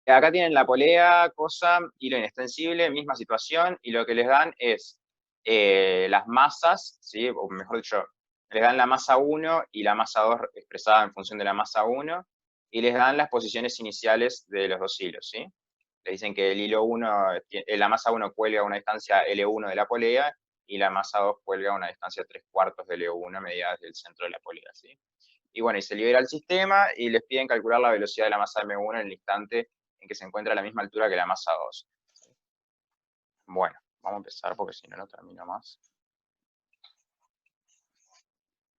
Acá tienen la polea, cosa, hilo inextensible, misma situación, y lo que les dan es las masas, ¿sí? O mejor dicho, les dan la masa 1 y la masa 2 expresada en función de la masa 1, y les dan las posiciones iniciales de los dos hilos, ¿sí? Le dicen que el hilo 1, la masa 1 cuelga a una distancia L1 de la polea, y la masa 2 cuelga a una distancia 3/4 de L1 medida desde el centro de la polea, ¿sí? Y bueno, y se libera el sistema y les piden calcular la velocidad de la masa M1 en el instante en que se encuentra a la misma altura que la masa 2. Bueno, vamos a empezar porque si no, no termino más.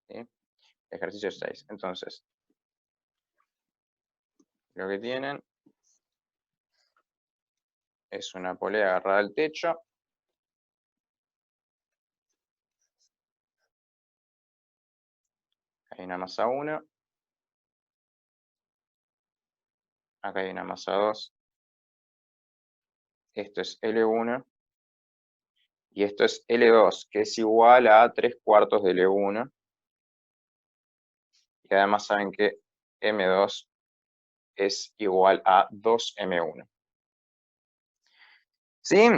¿Sí? Ejercicio 6. Entonces, lo que tienen es una polea agarrada al techo. Hay una masa 1. Acá hay una masa 2. Esto es L1. Y esto es L2, que es igual a 3/4 de L1. Y además saben que M2 es igual a 2M1. ¿Sí?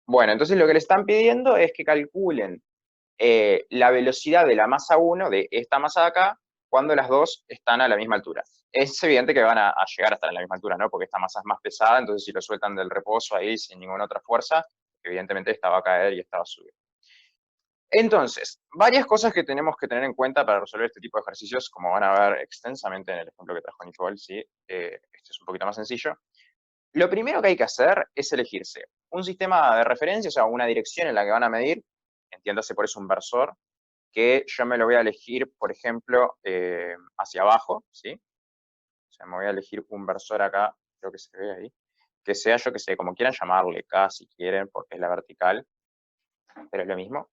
Bueno, entonces lo que le están pidiendo es que calculen la velocidad de la masa 1, de esta masa de acá, cuando las dos están a la misma altura. Es evidente que van a llegar a estar a la misma altura, ¿no? Porque esta masa es más pesada, entonces si lo sueltan del reposo ahí sin ninguna otra fuerza, evidentemente esta va a caer y esta va a subir. Entonces, varias cosas que tenemos que tener en cuenta para resolver este tipo de ejercicios, como van a ver extensamente en el ejemplo que trajo Nicole, ¿sí? Este es un poquito más sencillo. Lo primero que hay que hacer es elegirse un sistema de referencia, o sea, una dirección en la que van a medir, entiéndase por eso un versor, que yo me lo voy a elegir, por ejemplo, hacia abajo, ¿sí? O sea, me voy a elegir un versor acá, creo que se ve ahí, que sea, yo que sé, como quieran llamarle, K si quieren, porque es la vertical, pero es lo mismo.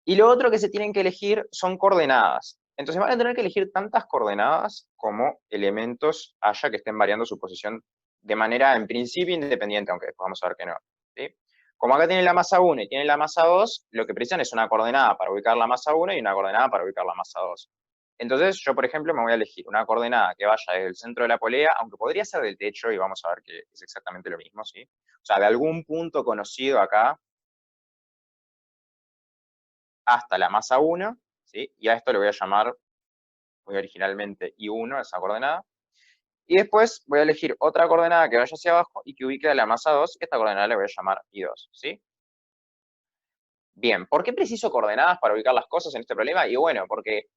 Y lo otro que se tienen que elegir son coordenadas. Entonces van a tener que elegir tantas coordenadas como elementos haya que estén variando su posición de manera, en principio, independiente, aunque después vamos a ver que no. ¿Sí? Como acá tienen la masa 1 y tienen la masa 2, lo que precisan es una coordenada para ubicar la masa 1 y una coordenada para ubicar la masa 2. Entonces yo, por ejemplo, me voy a elegir una coordenada que vaya desde el centro de la polea, aunque podría ser del techo, y vamos a ver que es exactamente lo mismo, ¿sí? O sea, de algún punto conocido acá hasta la masa 1, ¿sí? Y a esto le voy a llamar, muy originalmente, I1, esa coordenada. Y después voy a elegir otra coordenada que vaya hacia abajo y que ubique a la masa 2. Esta coordenada le voy a llamar I2, ¿sí? Bien, ¿por qué preciso coordenadas para ubicar las cosas en este problema? Y bueno, porque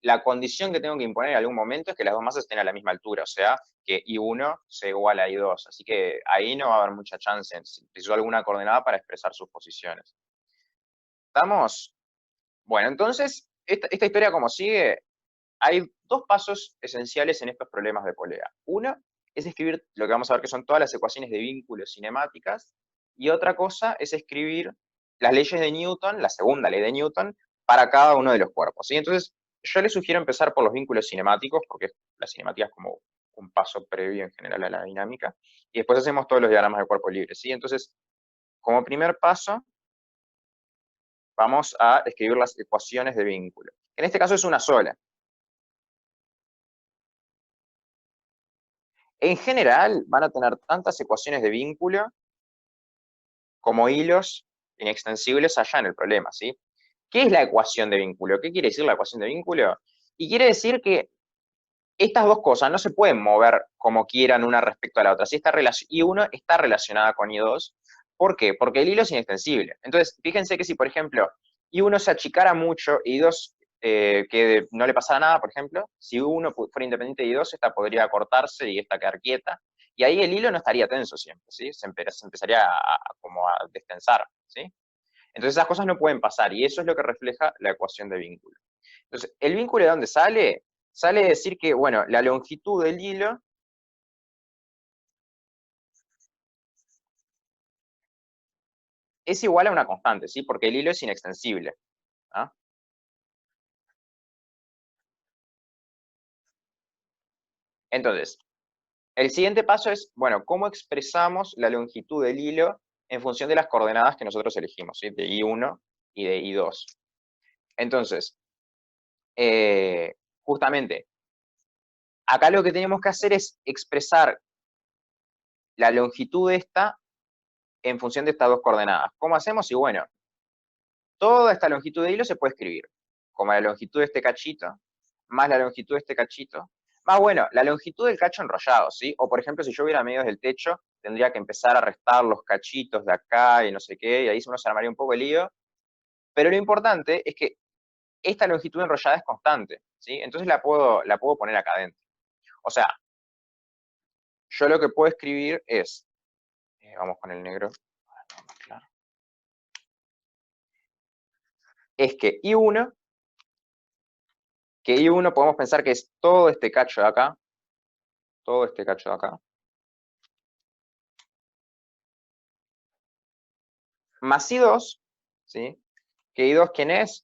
la condición que tengo que imponer en algún momento es que las dos masas estén a la misma altura, o sea, que I1 sea igual a I2. Así que ahí no va a haber mucha chance. Preciso alguna coordenada para expresar sus posiciones. ¿Estamos? Bueno, entonces, esta historia como sigue, hay dos pasos esenciales en estos problemas de polea. Uno es escribir lo que vamos a ver que son todas las ecuaciones de vínculos cinemáticas, y otra cosa es escribir las leyes de Newton, la segunda ley de Newton, para cada uno de los cuerpos. ¿Sí? Entonces, yo les sugiero empezar por los vínculos cinemáticos, porque la cinemática es como un paso previo en general a la dinámica, y después hacemos todos los diagramas de cuerpo libre. ¿Sí? Entonces, como primer paso, vamos a escribir las ecuaciones de vínculo. En este caso es una sola. En general, van a tener tantas ecuaciones de vínculo como hilos inextensibles allá en el problema, ¿sí? ¿Qué es la ecuación de vínculo? ¿Qué quiere decir la ecuación de vínculo? Y quiere decir que estas dos cosas no se pueden mover como quieran una respecto a la otra. Si esta I1 está relacionada con I2. ¿Por qué? Porque el hilo es inextensible. Entonces, fíjense que si, por ejemplo, I1 se achicara mucho y I2 que no le pasara nada, por ejemplo, si I1 fuera independiente de I2, esta podría cortarse y esta quedar quieta. Y ahí el hilo no estaría tenso siempre, ¿sí? Se empezaría como a destensar, ¿sí? Entonces esas cosas no pueden pasar, y eso es lo que refleja la ecuación de vínculo. Entonces, ¿el vínculo de dónde sale? Sale de decir que, bueno, la longitud del hilo es igual a una constante, ¿sí? Porque el hilo es inextensible. ¿Ah? Entonces, el siguiente paso es, bueno, ¿cómo expresamos la longitud del hilo en función de las coordenadas que nosotros elegimos, ¿sí? De I1 y de I2? Entonces, justamente, acá lo que tenemos que hacer es expresar la longitud de esta en función de estas dos coordenadas. ¿Cómo hacemos? Y bueno, toda esta longitud de hilo se puede escribir como la longitud de este cachito, más la longitud de este cachito, más, bueno, la longitud del cacho enrollado, ¿sí? O, por ejemplo, si yo hubiera medios del techo, tendría que empezar a restar los cachitos de acá y no sé qué, y ahí uno se armaría un poco el lío. Pero lo importante es que esta longitud enrollada es constante, ¿sí? Entonces la puedo poner acá adentro. O sea, yo lo que puedo escribir es, vamos con el negro, claro, es que I1 podemos pensar que es todo este cacho de acá, todo este cacho de acá, más I2, ¿sí? Que I2, ¿quién es?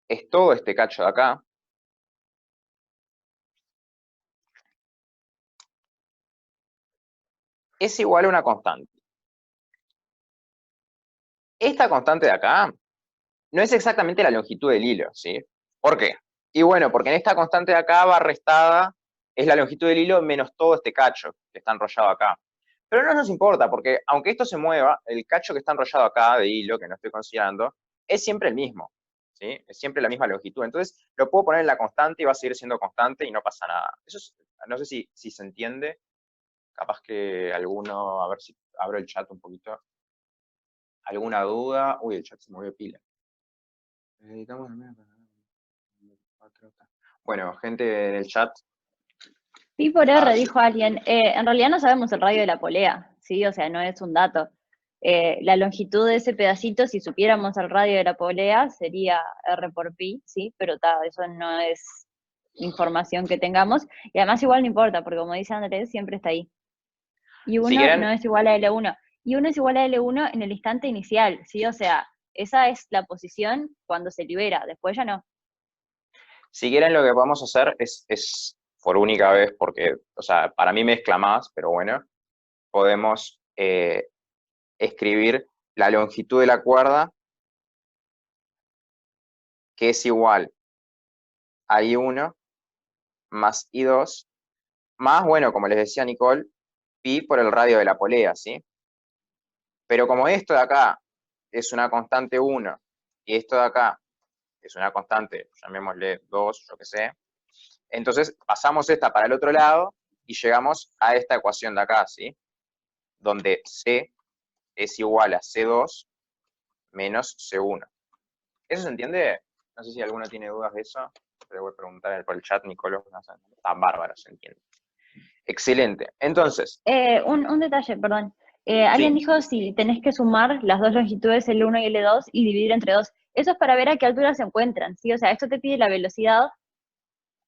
Es todo este cacho de acá, es igual a una constante. Esta constante de acá no es exactamente la longitud del hilo, ¿sí? ¿Por qué? Y bueno, porque en esta constante de acá va restada, es la longitud del hilo menos todo este cacho que está enrollado acá. Pero no nos importa, porque aunque esto se mueva, el cacho que está enrollado acá de hilo, que no estoy considerando, es siempre el mismo, ¿sí? Es siempre la misma longitud. Entonces, lo puedo poner en la constante y va a seguir siendo constante y no pasa nada. Eso es, no sé si se entiende. Capaz que alguno, a ver si abro el chat un poquito. ¿Alguna duda? Uy, el chat se movió pila. Necesitamos bueno, gente en el chat. Pi por Ah, R, dijo alguien. En realidad no sabemos el radio de la polea, ¿sí? O sea, no es un dato. La longitud de ese pedacito, si supiéramos el radio de la polea, sería R por pi, ¿sí? Pero eso no es información que tengamos. Y además igual no importa, porque como dice Andrés, siempre está ahí. Y si uno no quieren, es igual a L1. Y uno es igual a L1 en el instante inicial, ¿sí? O sea, esa es la posición cuando se libera, después ya no. si quieren lo que podemos hacer es por única vez, porque, o sea, para mí mezcla más, pero bueno, podemos escribir la longitud de la cuerda, que es igual a I1 más I2, más, bueno, como les decía Nicole, pi por el radio de la polea, ¿sí? Pero como esto de acá es una constante 1 y esto de acá es una constante, llamémosle 2, yo qué sé, entonces pasamos esta para el otro lado y llegamos a esta ecuación de acá, ¿sí? Donde C es igual a C2 menos C1. ¿Eso se entiende? No sé si alguno tiene dudas de eso, pero voy a preguntar por el chat, Nicolás, no sé, está bárbaro, se entiende. Excelente. Entonces, Un detalle, perdón. Alguien sí, dijo si tenés que sumar las dos longitudes, L1 y L2, y dividir entre dos. Eso es para ver a qué altura se encuentran, ¿sí? O sea, esto te pide la velocidad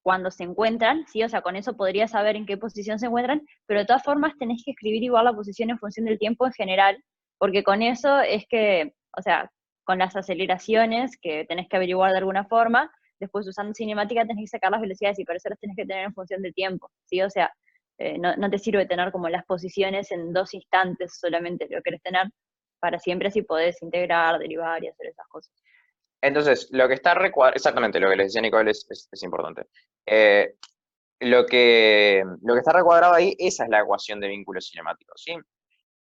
cuando se encuentran, ¿sí? O sea, con eso podrías saber en qué posición se encuentran, pero de todas formas tenés que escribir igual la posición en función del tiempo en general, porque con eso es que, o sea, con las aceleraciones que tenés que averiguar de alguna forma, después usando cinemática tenés que sacar las velocidades y por eso las tenés que tener en función del tiempo, ¿sí? O sea, no te sirve tener como las posiciones en dos instantes solamente, lo querés tener para siempre, así podés integrar, derivar y hacer esas cosas. entonces, lo que está recuadrado, exactamente lo que les decía Nicole es importante. Eh, lo que está recuadrado ahí, esa es la ecuación de vínculo cinemático, ¿sí?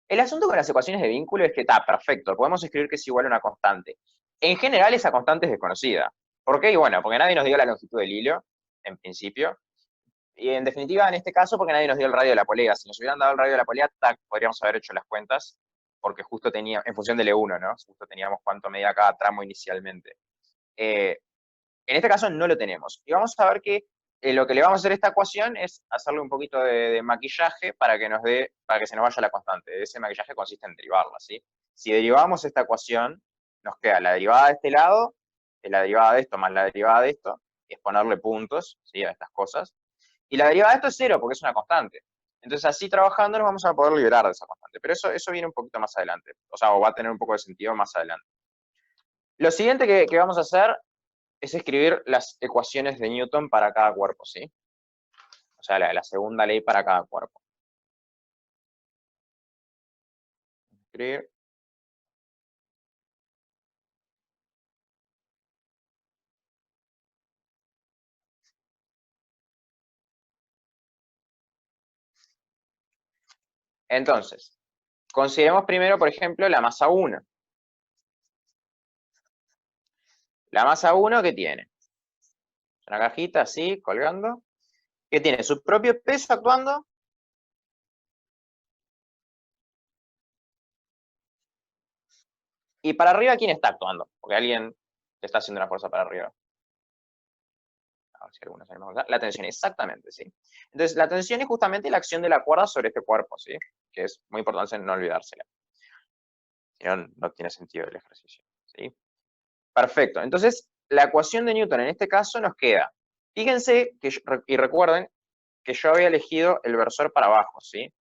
El asunto con las ecuaciones de vínculo es que está perfecto, podemos escribir que es igual a una constante. En general, esa constante es desconocida. ¿Por qué? Y bueno, porque nadie nos dio la longitud del hilo, en principio. Y en definitiva, en este caso, porque nadie nos dio el radio de la polea. Si nos hubieran dado el radio de la polea, tac, podríamos haber hecho las cuentas, porque justo tenía, en función del E1, ¿no? Justo teníamos cuánto medía cada tramo inicialmente. Eh, en este caso no lo tenemos. Y vamos a ver que lo que le vamos a hacer a esta ecuación es hacerle un poquito de maquillaje para que nos dé, para que se nos vaya la constante. Ese maquillaje consiste en derivarla, ¿sí? Si derivamos esta ecuación, nos queda la derivada de este lado, la derivada de esto más la derivada de esto, es ponerle puntos, ¿sí? A estas cosas. Y la derivada de esto es cero, porque es una constante. Entonces, así trabajando nos vamos a poder liberar de esa constante. Pero eso viene un poquito más adelante. O sea, o va a tener un poco de sentido más adelante. Lo siguiente que vamos a hacer es escribir las ecuaciones de Newton para cada cuerpo, ¿sí? O sea, la segunda ley para cada cuerpo. Escribir. Entonces, consideremos primero, por ejemplo, la masa 1. La masa 1, ¿qué tiene? Una cajita así, colgando, que tiene su propio peso actuando. Y para arriba, ¿quién está actuando? Porque alguien está haciendo una fuerza para arriba. A ver si algunos sabemos acá. La tensión, exactamente, ¿sí? Entonces, la tensión es justamente la acción de la cuerda sobre este cuerpo, ¿sí? Que es muy importante no olvidársela. Si no, no tiene sentido el ejercicio, ¿sí? Perfecto. Entonces, la ecuación de Newton en este caso nos queda. Fíjense que, y recuerden que yo había elegido el versor para abajo, ¿sí?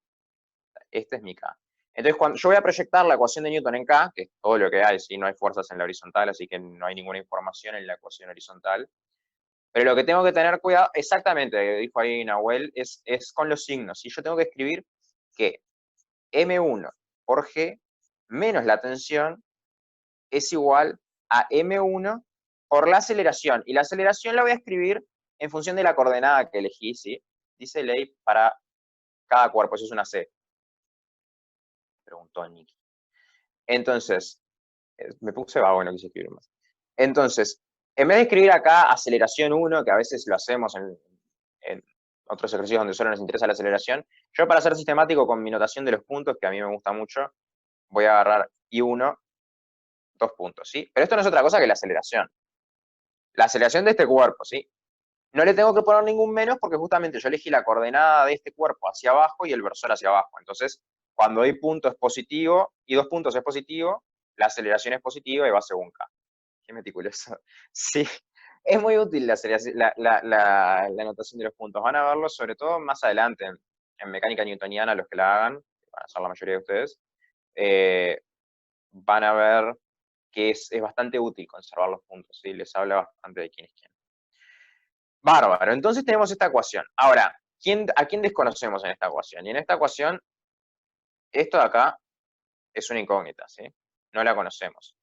Este es mi K. Entonces, cuando yo voy a proyectar la ecuación de Newton en K, que es todo lo que hay, ¿sí? No hay fuerzas en la horizontal, así que no hay ninguna información en la ecuación horizontal. Pero lo que tengo que tener cuidado, exactamente, dijo ahí Nahuel, es con los signos. ¿Sí? Yo tengo que escribir que M1 por G menos la tensión es igual a M1 por la aceleración. Y la aceleración la voy a escribir en función de la coordenada que elegí, ¿sí? Dice ley para cada cuerpo, eso es una C. Preguntó Nicky. Entonces, me puse vago, no quise escribir más. Entonces, en vez de escribir acá aceleración 1, que a veces lo hacemos en otros ejercicios donde solo nos interesa la aceleración, yo para ser sistemático con mi notación de los puntos, que a mí me gusta mucho, voy a agarrar I1, 2 puntos, ¿sí? Pero esto no es otra cosa que la aceleración. La aceleración de este cuerpo, ¿sí? No le tengo que poner ningún menos porque justamente yo elegí la coordenada de este cuerpo hacia abajo y el versor hacia abajo. Entonces, cuando hay punto es positivo y 2 puntos es positivo, la aceleración es positiva y va según K. Qué meticuloso. Sí, es muy útil la notación de los puntos. Van a verlo sobre todo más adelante en mecánica newtoniana, los que la hagan, van a ser la mayoría de ustedes, van a ver que es bastante útil conservar los puntos, ¿sí? Les habla bastante de quién es quién. Bárbaro, entonces tenemos esta ecuación. Ahora, ¿a quién desconocemos en esta ecuación? Y en esta ecuación, esto de acá es una incógnita, ¿sí? No la conocemos,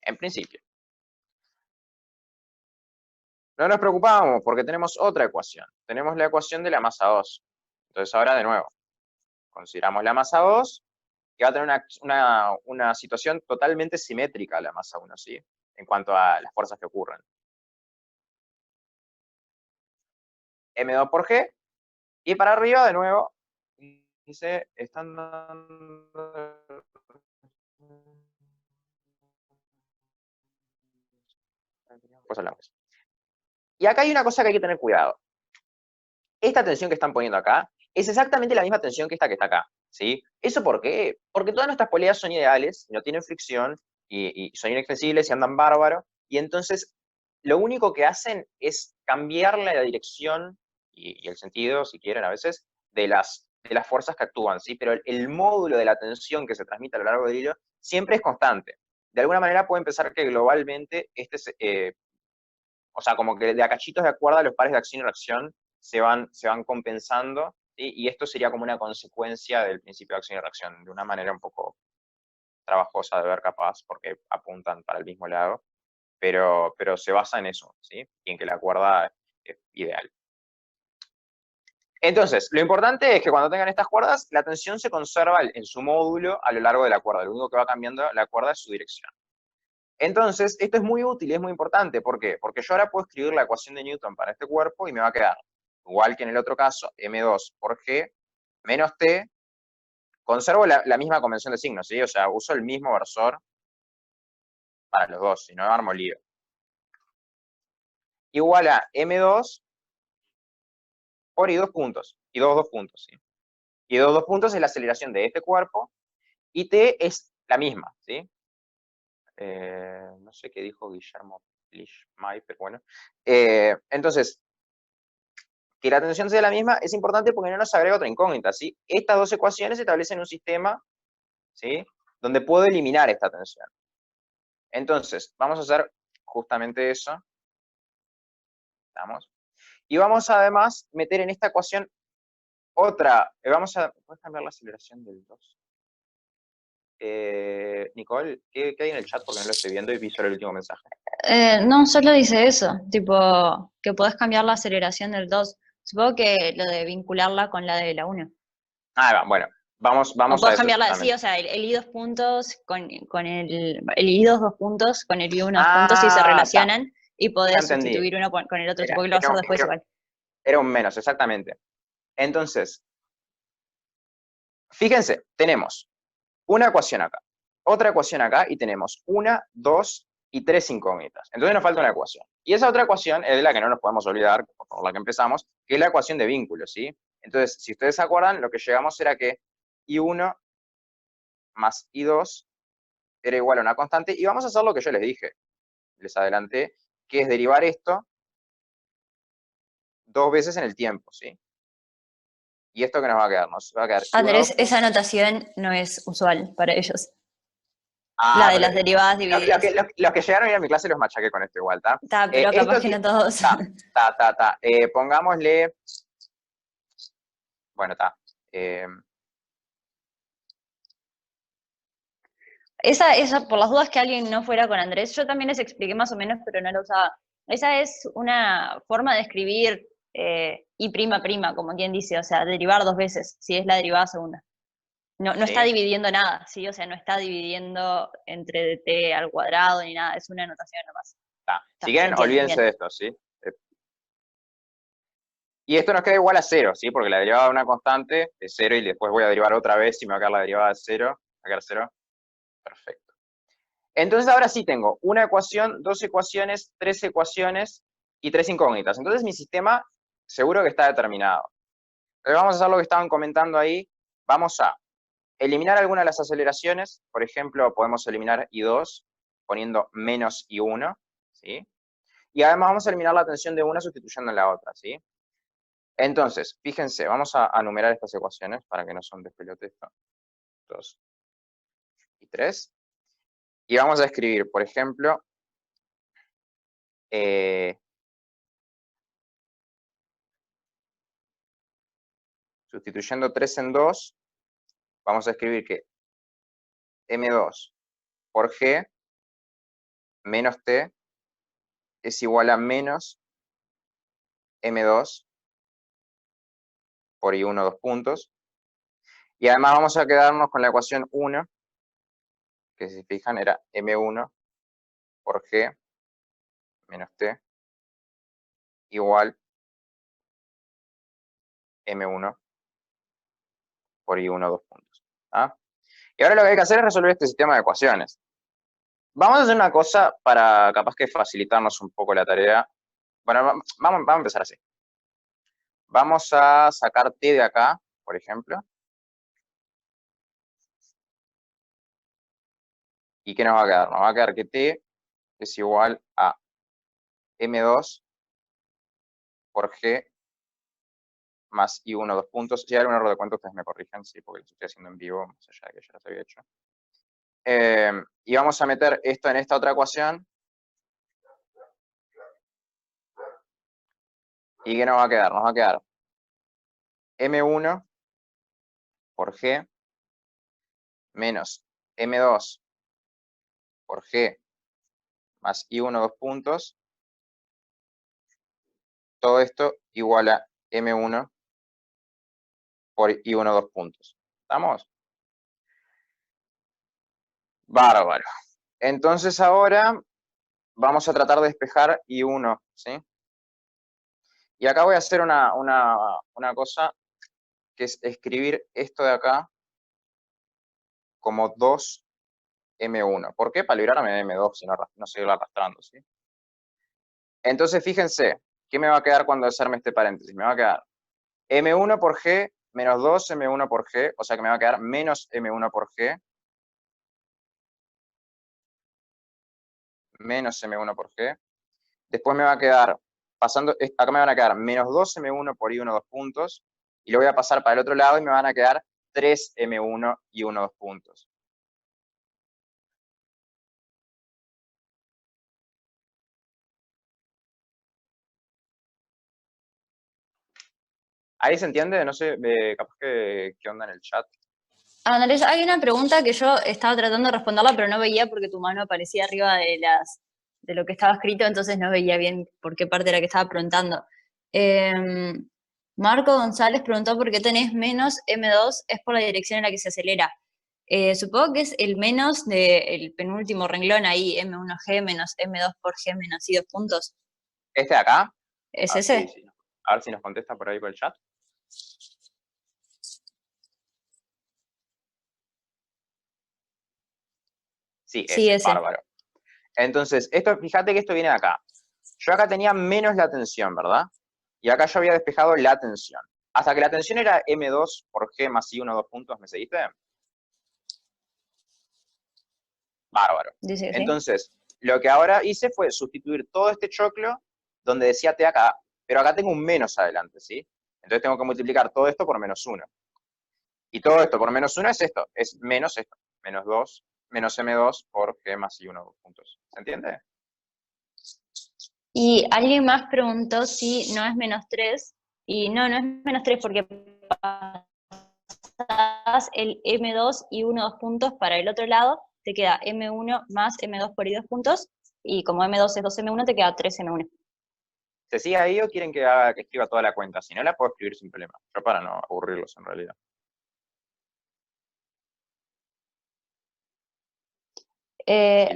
en principio. No nos preocupamos porque tenemos otra ecuación. Tenemos la ecuación de la masa 2. Entonces ahora de nuevo, consideramos la masa 2, que va a tener una situación totalmente simétrica a la masa 1, ¿sí? En cuanto a las fuerzas que ocurren. M2 por G, y para arriba de nuevo, dice, están dando... Pues hablamos. Y acá hay una cosa que hay que tener cuidado. Esta tensión que están poniendo acá es exactamente la misma tensión que esta que está acá, ¿sí? ¿Eso por qué? Porque todas nuestras poleas son ideales, no tienen fricción, y son inextensibles y andan bárbaro, y entonces lo único que hacen es cambiar la dirección y el sentido, si quieren a veces, de las fuerzas que actúan, ¿sí? Pero el módulo de la tensión que se transmite a lo largo del hilo siempre es constante. De alguna manera pueden pensar que globalmente o sea, como que de a cachitos de acuerdo a los pares de acción y reacción se van compensando, ¿sí? Y esto sería como una consecuencia del principio de acción y reacción, de una manera un poco trabajosa de ver capaz, porque apuntan para el mismo lado, pero se basa en eso, ¿sí? Y en que la cuerda es ideal. Entonces, lo importante es que cuando tengan estas cuerdas, la tensión se conserva en su módulo a lo largo de la cuerda. Lo único que va cambiando la cuerda es su dirección. Entonces, esto es muy útil y es muy importante. ¿Por qué? Porque yo ahora puedo escribir la ecuación de Newton para este cuerpo y me va a quedar, igual que en el otro caso, M2 por G menos T. Conservo la misma convención de signos, ¿sí? O sea, uso el mismo versor para los dos, si no armo lío. Igual a M2 por I2 puntos. I2 puntos, ¿sí? I2 puntos es la aceleración de este cuerpo y T es la misma, ¿sí? No sé qué dijo Guillermo Lischmay, pero bueno. Entonces, que la tensión sea la misma es importante porque no nos agrega otra incógnita, ¿sí? Estas dos ecuaciones establecen un sistema, ¿sí? Donde puedo eliminar esta tensión. Entonces, vamos a hacer justamente eso. ¿Estamos? Y vamos a, además meter en esta ecuación otra. ¿Puedes cambiar la aceleración del 2? Nicole, ¿qué hay en el chat? Porque no lo estoy viendo y vi solo el último mensaje. No, solo dice eso, tipo, que podés cambiar la aceleración del 2. Supongo que lo de vincularla con la de la 1. Ah, bueno. Vamos O a puedes eso cambiarla, sí, exactamente. o sea, el I 2 puntos con el I 2 puntos con el I 1 2 puntos sí se Ah, está, relacionan y ya podés entendí. sustituir uno con el otro, Era, supongo que lo vas a era, hacer después era- igual. era un menos, exactamente. Entonces, fíjense, tenemos una ecuación acá, otra ecuación acá y tenemos una, dos y tres incógnitas. Entonces nos falta una ecuación. Y esa otra ecuación es de la que no nos podemos olvidar, por la que empezamos, que es la ecuación de vínculos, ¿sí? Entonces, si ustedes se acuerdan, lo que llegamos era que I1 más I2 era igual a una constante y vamos a hacer lo que yo les dije, les adelanté, que es derivar esto dos veces en el tiempo, ¿sí? ¿Y esto qué nos va a quedar? Nos va a quedar I1 2 Andrés, esa puntos. anotación no es usual para ellos. La Ah, de pero las derivadas divididas. los que llegaron a ir a mi clase los machaqué con esto igual, ¿está? Está, pero capaz Esto que que... no todos. Ta. Pongámosle... Bueno, está. Esa, por las dudas que alguien no fuera con Andrés, yo también les expliqué más o menos, pero no la usaba. Esa es una forma de escribir I prima prima, como quien dice, o sea, derivar dos veces, si es la derivada segunda. No está ¿sí? dividiendo nada, ¿sí? O sea, no está dividiendo entre t al cuadrado ni nada, es una anotación nomás. Está. Si Está, se quieren, entiende, olvídense bien. de esto, ¿sí? Y esto nos queda igual a cero, ¿sí? Porque la derivada de una constante es cero y después voy a derivar otra vez y me va a quedar la derivada de cero. ¿Va a quedar cero? Perfecto. Entonces ahora sí tengo una ecuación, dos ecuaciones, tres ecuaciones y tres incógnitas. Entonces mi sistema seguro que está determinado. Entonces vamos a hacer lo que estaban comentando ahí. Vamos a eliminar algunas de las aceleraciones. Por ejemplo, podemos eliminar I2 poniendo menos I1, ¿sí? Y además vamos a eliminar la tensión de una sustituyendo en la otra, ¿sí? Entonces, fíjense, vamos a numerar estas ecuaciones para que no son despelote esto. 2 y 3. Y vamos a escribir, por ejemplo, sustituyendo 3 en 2, vamos a escribir que M2 por G menos T es igual a menos M2 por I1 dos puntos. Y además vamos a quedarnos con la ecuación 1, que si se fijan era M1 por G menos T igual M1 por I1 dos puntos. ¿Ah? Y ahora lo que hay que hacer es resolver este sistema de ecuaciones. Vamos a hacer una cosa para capaz que facilitarnos un poco la tarea. Bueno, vamos a empezar así. Vamos a sacar T de acá, por ejemplo. ¿Y qué nos va a quedar? Nos va a quedar que T es igual a M2 por G más I1 dos puntos. Si hay algún error de cuenta, ustedes me corrigen, sí, porque lo estoy haciendo en vivo, más allá de que ya las había hecho. Y vamos a meter esto en esta otra ecuación. ¿Y qué nos va a quedar? Nos va a quedar M1 por G menos M2 por G más I1 dos puntos. Todo esto igual a M1 por I1 dos puntos. ¿Estamos? Bárbaro. Entonces ahora vamos a tratar de despejar I1, ¿sí? Y acá voy a hacer una cosa, que es escribir esto de acá como 2M1. ¿Por qué? Para librarme de M2, si no seguir arrastrando, ¿sí? Entonces fíjense, ¿qué me va a quedar cuando desarme este paréntesis? Me va a quedar M1 por G menos 2M1 por G, o sea que me va a quedar menos M1 por G, menos M1 por G. Después me va a quedar, acá me van a quedar menos 2M1 por I1 dos puntos, y lo voy a pasar para el otro lado y me van a quedar 3M1 y 1 dos puntos. ¿Ahí se entiende? No sé, capaz que qué onda en el chat. Andrés, hay una pregunta que yo estaba tratando de responderla, pero no veía porque tu mano aparecía arriba de lo que estaba escrito, entonces no veía bien por qué parte era que estaba preguntando. Marco González preguntó por qué tenés menos M2, es por la dirección en la que se acelera. Supongo que es el menos del penúltimo renglón ahí, M1G menos M2 por G menos I 2 puntos. ¿Este de acá? ¿Es Sí, ese? sí. A ver si nos contesta por ahí por el chat. Sí, Sí, ese. bárbaro. Entonces, esto, fíjate que esto viene de acá. Yo acá tenía menos la tensión, ¿verdad? Y acá yo había despejado la tensión. Hasta que la tensión era M2 por G más I1, 2 puntos, ¿me seguiste? Bárbaro. Dice que sí. Entonces, lo que ahora hice fue sustituir todo este choclo donde decía T acá, pero acá tengo un menos adelante, ¿sí? Entonces tengo que multiplicar todo esto por -1. Y todo esto por -1 es esto, es menos esto, menos 2, menos M2 por G más I1, 2 puntos. ¿Se entiende? Y alguien más preguntó si no es -3, y no, no es -3 porque pasás el M2 y 1, 2 puntos para el otro lado, te queda M1 más M2 por I 2 puntos, y como M2 es 2M1, te queda 3M1. ¿Se sigue ahí o quieren que escriba toda la cuenta? Si no, la puedo escribir sin problema. Yo para no aburrirlos en realidad.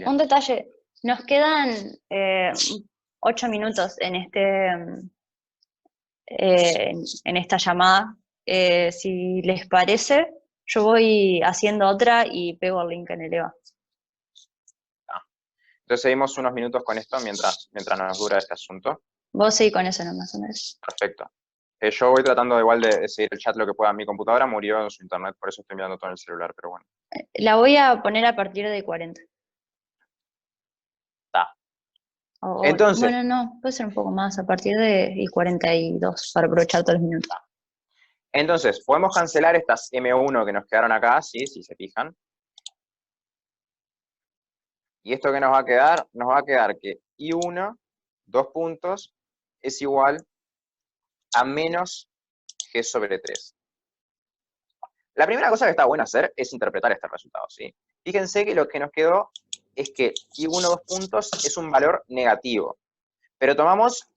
Un detalle, nos quedan 8 minutos en en esta llamada. Si les parece, yo voy haciendo otra y pego el link en el EVA. Ah. Entonces seguimos unos minutos con esto mientras nos dura este asunto. Vos sí con eso nomás, o menos. Perfecto. Yo voy tratando igual de seguir el chat lo que pueda. Mi computadora murió en su internet, por eso estoy mirando todo en el celular, pero bueno. La voy a poner a partir de 40. Está. Entonces, Bueno, no, puede ser un poco más, a partir de 42, para aprovechar todos los minutos. entonces, podemos cancelar estas M1 que nos quedaron acá, ¿sí? Si se fijan. Y esto que nos va a quedar, que I1, 2 puntos, es igual a menos G sobre 3. La primera cosa que está bueno hacer es interpretar este resultado, ¿sí? Fíjense que lo que nos quedó es que I1, 2 puntos es un valor negativo, pero tomamos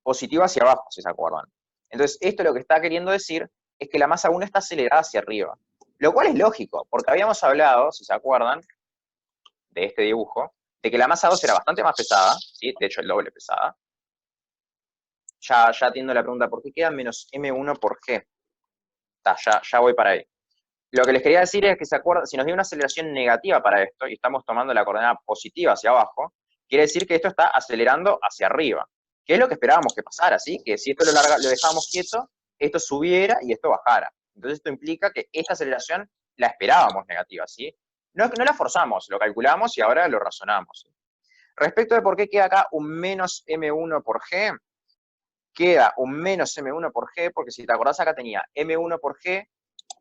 positivo hacia abajo, si se acuerdan. Entonces, esto lo que está queriendo decir es que la masa 1 está acelerada hacia arriba, lo cual es lógico, porque habíamos hablado, si se acuerdan, de este dibujo, de que la masa 2 era bastante más pesada, ¿sí? De hecho, el doble pesada. Ya atiendo la pregunta, ¿por qué queda menos M1 por G? Ya voy para ahí. Lo que les quería decir es que se acuerdan, si nos dio una aceleración negativa para esto, y estamos tomando la coordenada positiva hacia abajo, quiere decir que esto está acelerando hacia arriba, que es lo que esperábamos que pasara, ¿sí? Que si esto lo dejábamos quieto, esto subiera y esto bajara. Entonces esto implica que esta aceleración la esperábamos negativa, ¿sí? No la forzamos, lo calculamos y ahora lo razonamos, ¿sí? Respecto de por qué queda acá un menos M1 por G, queda un menos M1 por G, porque si te acordás acá tenía M1 por G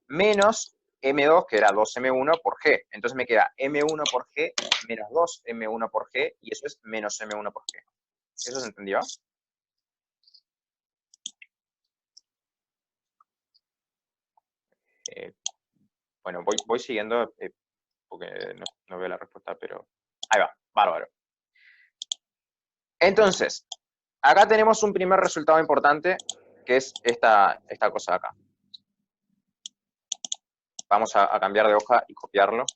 menos M2, que era 2M1 por G. Entonces me queda M1 por G menos 2M1 por G, y eso es menos M1 por G. ¿Eso se entendió? Bueno, voy siguiendo, porque no veo la respuesta, pero ahí va, bárbaro. Entonces, acá tenemos un primer resultado importante, que es esta cosa de acá. Vamos a cambiar de hoja y copiarlo,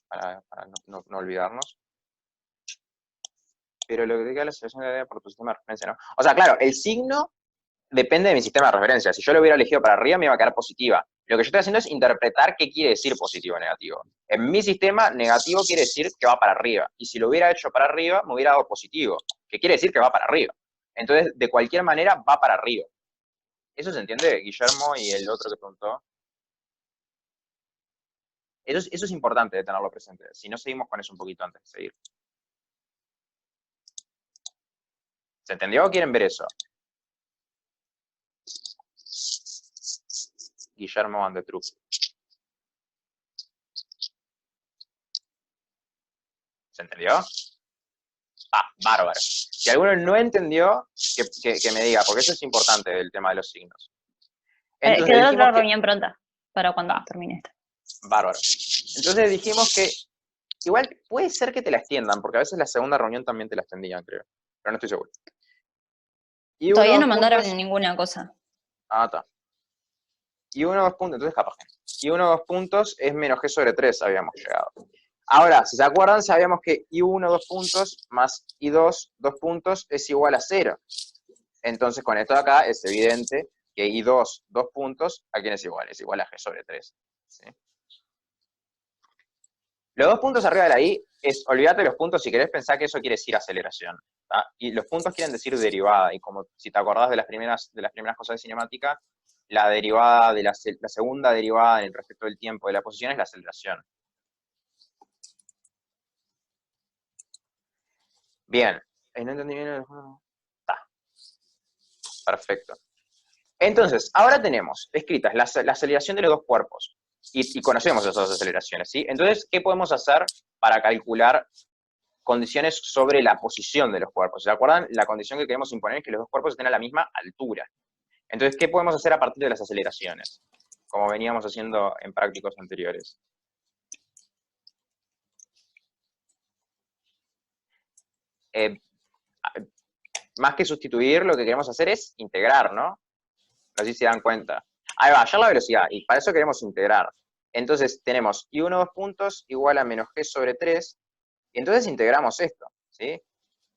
para no olvidarnos. Pero lo que diga la selección de por tu sistema de referencia, ¿no? O sea, claro, el signo depende de mi sistema de referencia. Si yo lo hubiera elegido para arriba, me iba a quedar positiva. Lo que yo estoy haciendo es interpretar qué quiere decir positivo o negativo. En mi sistema, negativo quiere decir que va para arriba. Y si lo hubiera hecho para arriba, me hubiera dado positivo, que quiere decir que va para arriba. Entonces, de cualquier manera, va para arriba. ¿Eso se entiende, Guillermo y el otro que preguntó? Eso es importante de tenerlo presente. Si no, seguimos con eso un poquito antes de seguir. ¿Se entendió o quieren ver eso? Guillermo and the Truth. ¿Se entendió? Bárbaro. Si alguno no entendió, que me diga, porque eso es importante del tema de los signos. Entonces, Quedó otra reunión pronta, para cuando termine esta. Bárbaro. Entonces dijimos que igual puede ser que te la extiendan, porque a veces la segunda reunión también te la extendían, creo. Pero no estoy seguro. Y Todavía no mandaron ninguna cosa. Ah, está. Y 1, 2 puntos, entonces capaz que. Y 1, 2 puntos es menos g sobre 3, habíamos llegado. Ahora, si se acuerdan, sabíamos que I1, 2 puntos, más I2, 2 puntos, es igual a 0. Entonces, con esto de acá, es evidente que I2, 2 puntos, ¿a quién es igual? Es igual a g sobre 3. ¿Sí? Los 2 puntos arriba de la I, olvídate de los puntos, si querés pensar que eso quiere decir aceleración. ¿tá? Y los puntos quieren decir derivada, y como si te acordás de las primeras cosas de cinemática, la derivada de la segunda derivada en el respecto del tiempo de la posición es la aceleración. Bien. No entendí bien. Está. Perfecto. Entonces, ahora tenemos escritas la aceleración de los dos cuerpos. Y conocemos esas dos aceleraciones, ¿sí? Entonces, ¿qué podemos hacer para calcular condiciones sobre la posición de los cuerpos? ¿Se acuerdan? La condición que queremos imponer es que los dos cuerpos estén a la misma altura. Entonces, ¿qué podemos hacer a partir de las aceleraciones? Como veníamos haciendo en prácticos anteriores. Más que sustituir, lo que queremos hacer es integrar, ¿no? No sé si se dan cuenta. Ahí va, hallar la velocidad, y para eso queremos integrar. Entonces tenemos I1, 2 puntos, igual a menos g sobre 3, y entonces integramos esto, ¿sí?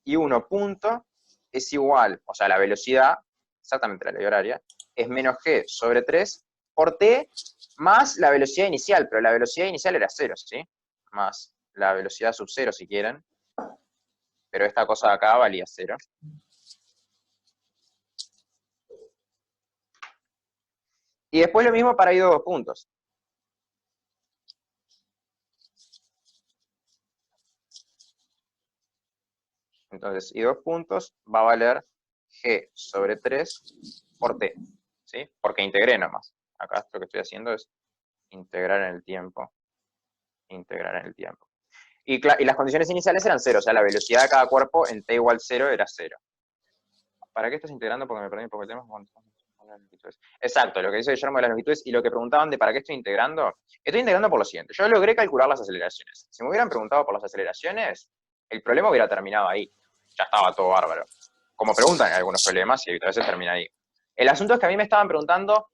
I1 punto es igual, o sea, la velocidad, exactamente la ley horaria, es menos g sobre 3 por t más la velocidad inicial, pero la velocidad inicial era 0, ¿sí? Más la velocidad sub 0 si quieren, pero esta cosa de acá valía 0. Y después lo mismo para I2 2 puntos. Entonces, I2 puntos va a valer g sobre 3 por t, ¿sí? Porque integré nomás. Acá lo que estoy haciendo es integrar en el tiempo. Integrar en el tiempo. Y las condiciones iniciales eran 0, o sea, la velocidad de cada cuerpo en t igual 0 era 0. ¿Para qué estás integrando? Porque me perdí un poco el tema. Exacto, lo que dice Guillermo de las longitudes y lo que preguntaban de para qué estoy integrando por lo siguiente. Yo logré calcular las aceleraciones. Si me hubieran preguntado por las aceleraciones, el problema hubiera terminado ahí. Ya estaba todo bárbaro. Como preguntan en algunos problemas y a veces termina ahí. El asunto es que a mí me estaban preguntando,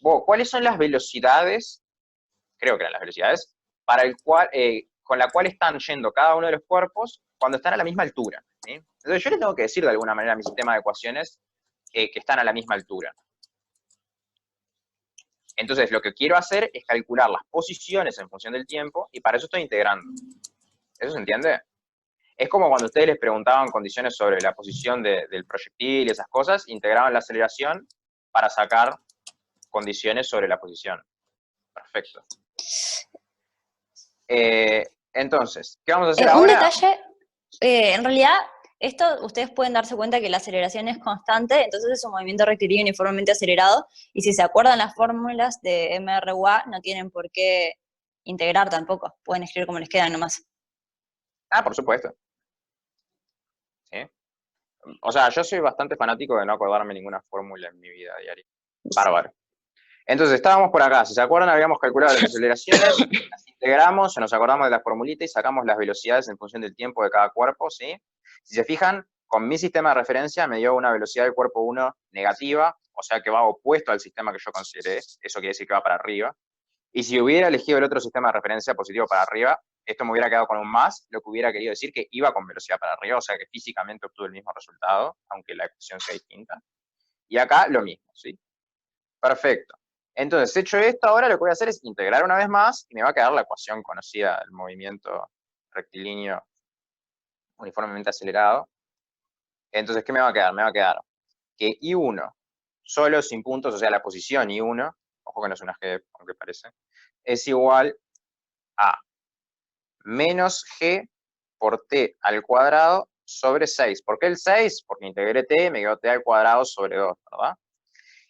¿cuáles son las velocidades, creo que eran las velocidades, para con la cual están yendo cada uno de los cuerpos cuando están a la misma altura? ¿sí? Entonces yo le tengo que decir de alguna manera a mi sistema de ecuaciones que están a la misma altura. Entonces, lo que quiero hacer es calcular las posiciones en función del tiempo y para eso estoy integrando. ¿Eso se entiende? Es como cuando ustedes les preguntaban condiciones sobre la posición del proyectil y esas cosas, integraban la aceleración para sacar condiciones sobre la posición. Perfecto. Entonces, ¿qué vamos a hacer Un ahora? detalle, en realidad, esto ustedes pueden darse cuenta que la aceleración es constante, entonces es un movimiento rectilíneo uniformemente acelerado, y si se acuerdan las fórmulas de MRUA, no tienen por qué integrar tampoco, pueden escribir como les quedan nomás. Ah, por supuesto. ¿Sí? O sea, yo soy bastante fanático de no acordarme ninguna fórmula en mi vida diaria. Bárbaro. Entonces, estábamos por acá. Si se acuerdan, habíamos calculado las aceleraciones, las integramos, nos acordamos de la formulita y sacamos las velocidades en función del tiempo de cada cuerpo, ¿sí? Si se fijan, con mi sistema de referencia me dio una velocidad del cuerpo 1 negativa, o sea que va opuesto al sistema que yo consideré, eso quiere decir que va para arriba. Y si hubiera elegido el otro sistema de referencia positivo para arriba, esto me hubiera quedado con un más, lo que hubiera querido decir que iba con velocidad para arriba, o sea que físicamente obtuve el mismo resultado, aunque la ecuación sea distinta. Y acá lo mismo, ¿sí? Perfecto. Entonces, hecho esto, ahora lo que voy a hacer es integrar una vez más y me va a quedar la ecuación conocida del movimiento rectilíneo uniformemente acelerado. Entonces, ¿qué me va a quedar? Me va a quedar que I1 solo sin puntos, o sea, la posición I1, ojo que no es una G, aunque parece, es igual a menos G por T al cuadrado sobre 6. ¿Por qué el 6? Porque integré T, me quedó T al cuadrado sobre 2, ¿verdad?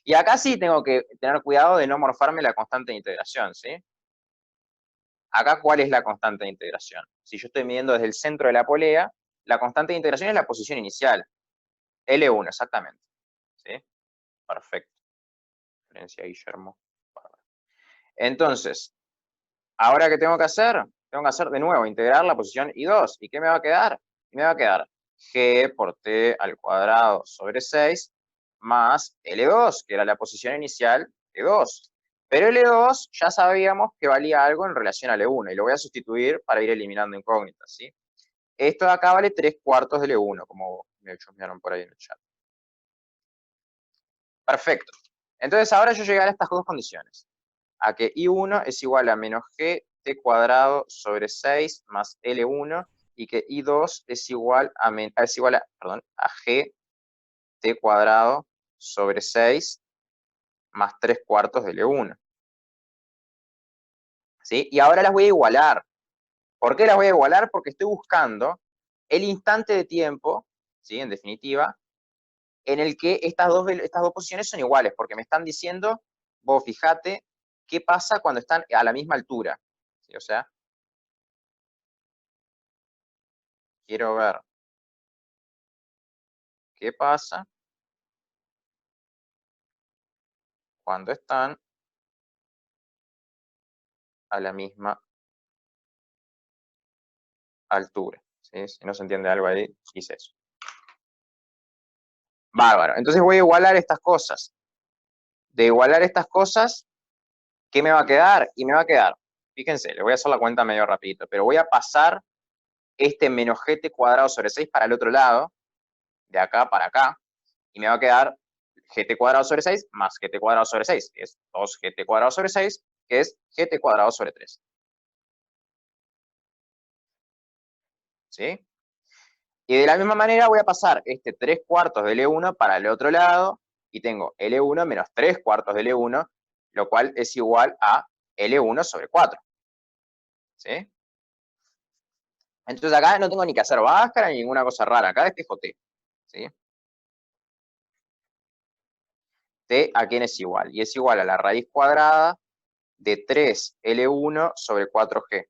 Y acá sí tengo que tener cuidado de no morfarme la constante de integración, ¿sí? Acá, ¿cuál es la constante de integración? Si yo estoy midiendo desde el centro de la polea, la constante de integración es la posición inicial. L1, exactamente. ¿Sí? Perfecto. Referencia a Guillermo. Entonces, ¿ahora qué tengo que hacer? Tengo que hacer de nuevo, integrar la posición I2. ¿Y qué me va a quedar? Me va a quedar G por T al cuadrado sobre 6 más L2, que era la posición inicial de 2. Pero L2 ya sabíamos que valía algo en relación a L1, y lo voy a sustituir para ir eliminando incógnitas, ¿sí? Esto de acá vale 3/4 de L1, como me chusmearon por ahí en el chat. Perfecto. Entonces ahora yo llegué a estas dos condiciones. A que I1 es igual a menos GT cuadrado sobre 6 más L1, y que I2 es igual a, a GT cuadrado sobre 6 más 3/4 de L1. ¿Sí? Y ahora las voy a igualar. ¿Por qué las voy a igualar? Porque estoy buscando el instante de tiempo, ¿sí? En definitiva, en el que estas dos posiciones son iguales, porque me están diciendo, vos fijate, qué pasa cuando están a la misma altura. ¿Sí? O sea, quiero ver qué pasa cuando están a la misma altura. ¿Sí? Si no se entiende algo ahí, hice eso. Bárbaro. Entonces voy a igualar estas cosas. De igualar estas cosas, ¿qué me va a quedar? Y me va a quedar, fíjense, les voy a hacer la cuenta medio rapidito, pero voy a pasar este menos GT cuadrado sobre 6 para el otro lado, de acá para acá, y me va a quedar GT cuadrado sobre 6 más GT cuadrado sobre 6, que es 2GT cuadrado sobre 6, que es GT cuadrado sobre 3. ¿Sí? Y de la misma manera voy a pasar este 3/4 de L1 para el otro lado, y tengo L1 menos 3/4 de L1, lo cual es igual a L1 sobre 4. ¿Sí? Entonces acá no tengo ni que hacer báscara ni ninguna cosa rara, acá despejo T. ¿Sí? T a quién es igual, y es igual a la raíz cuadrada de 3L1 sobre 4G.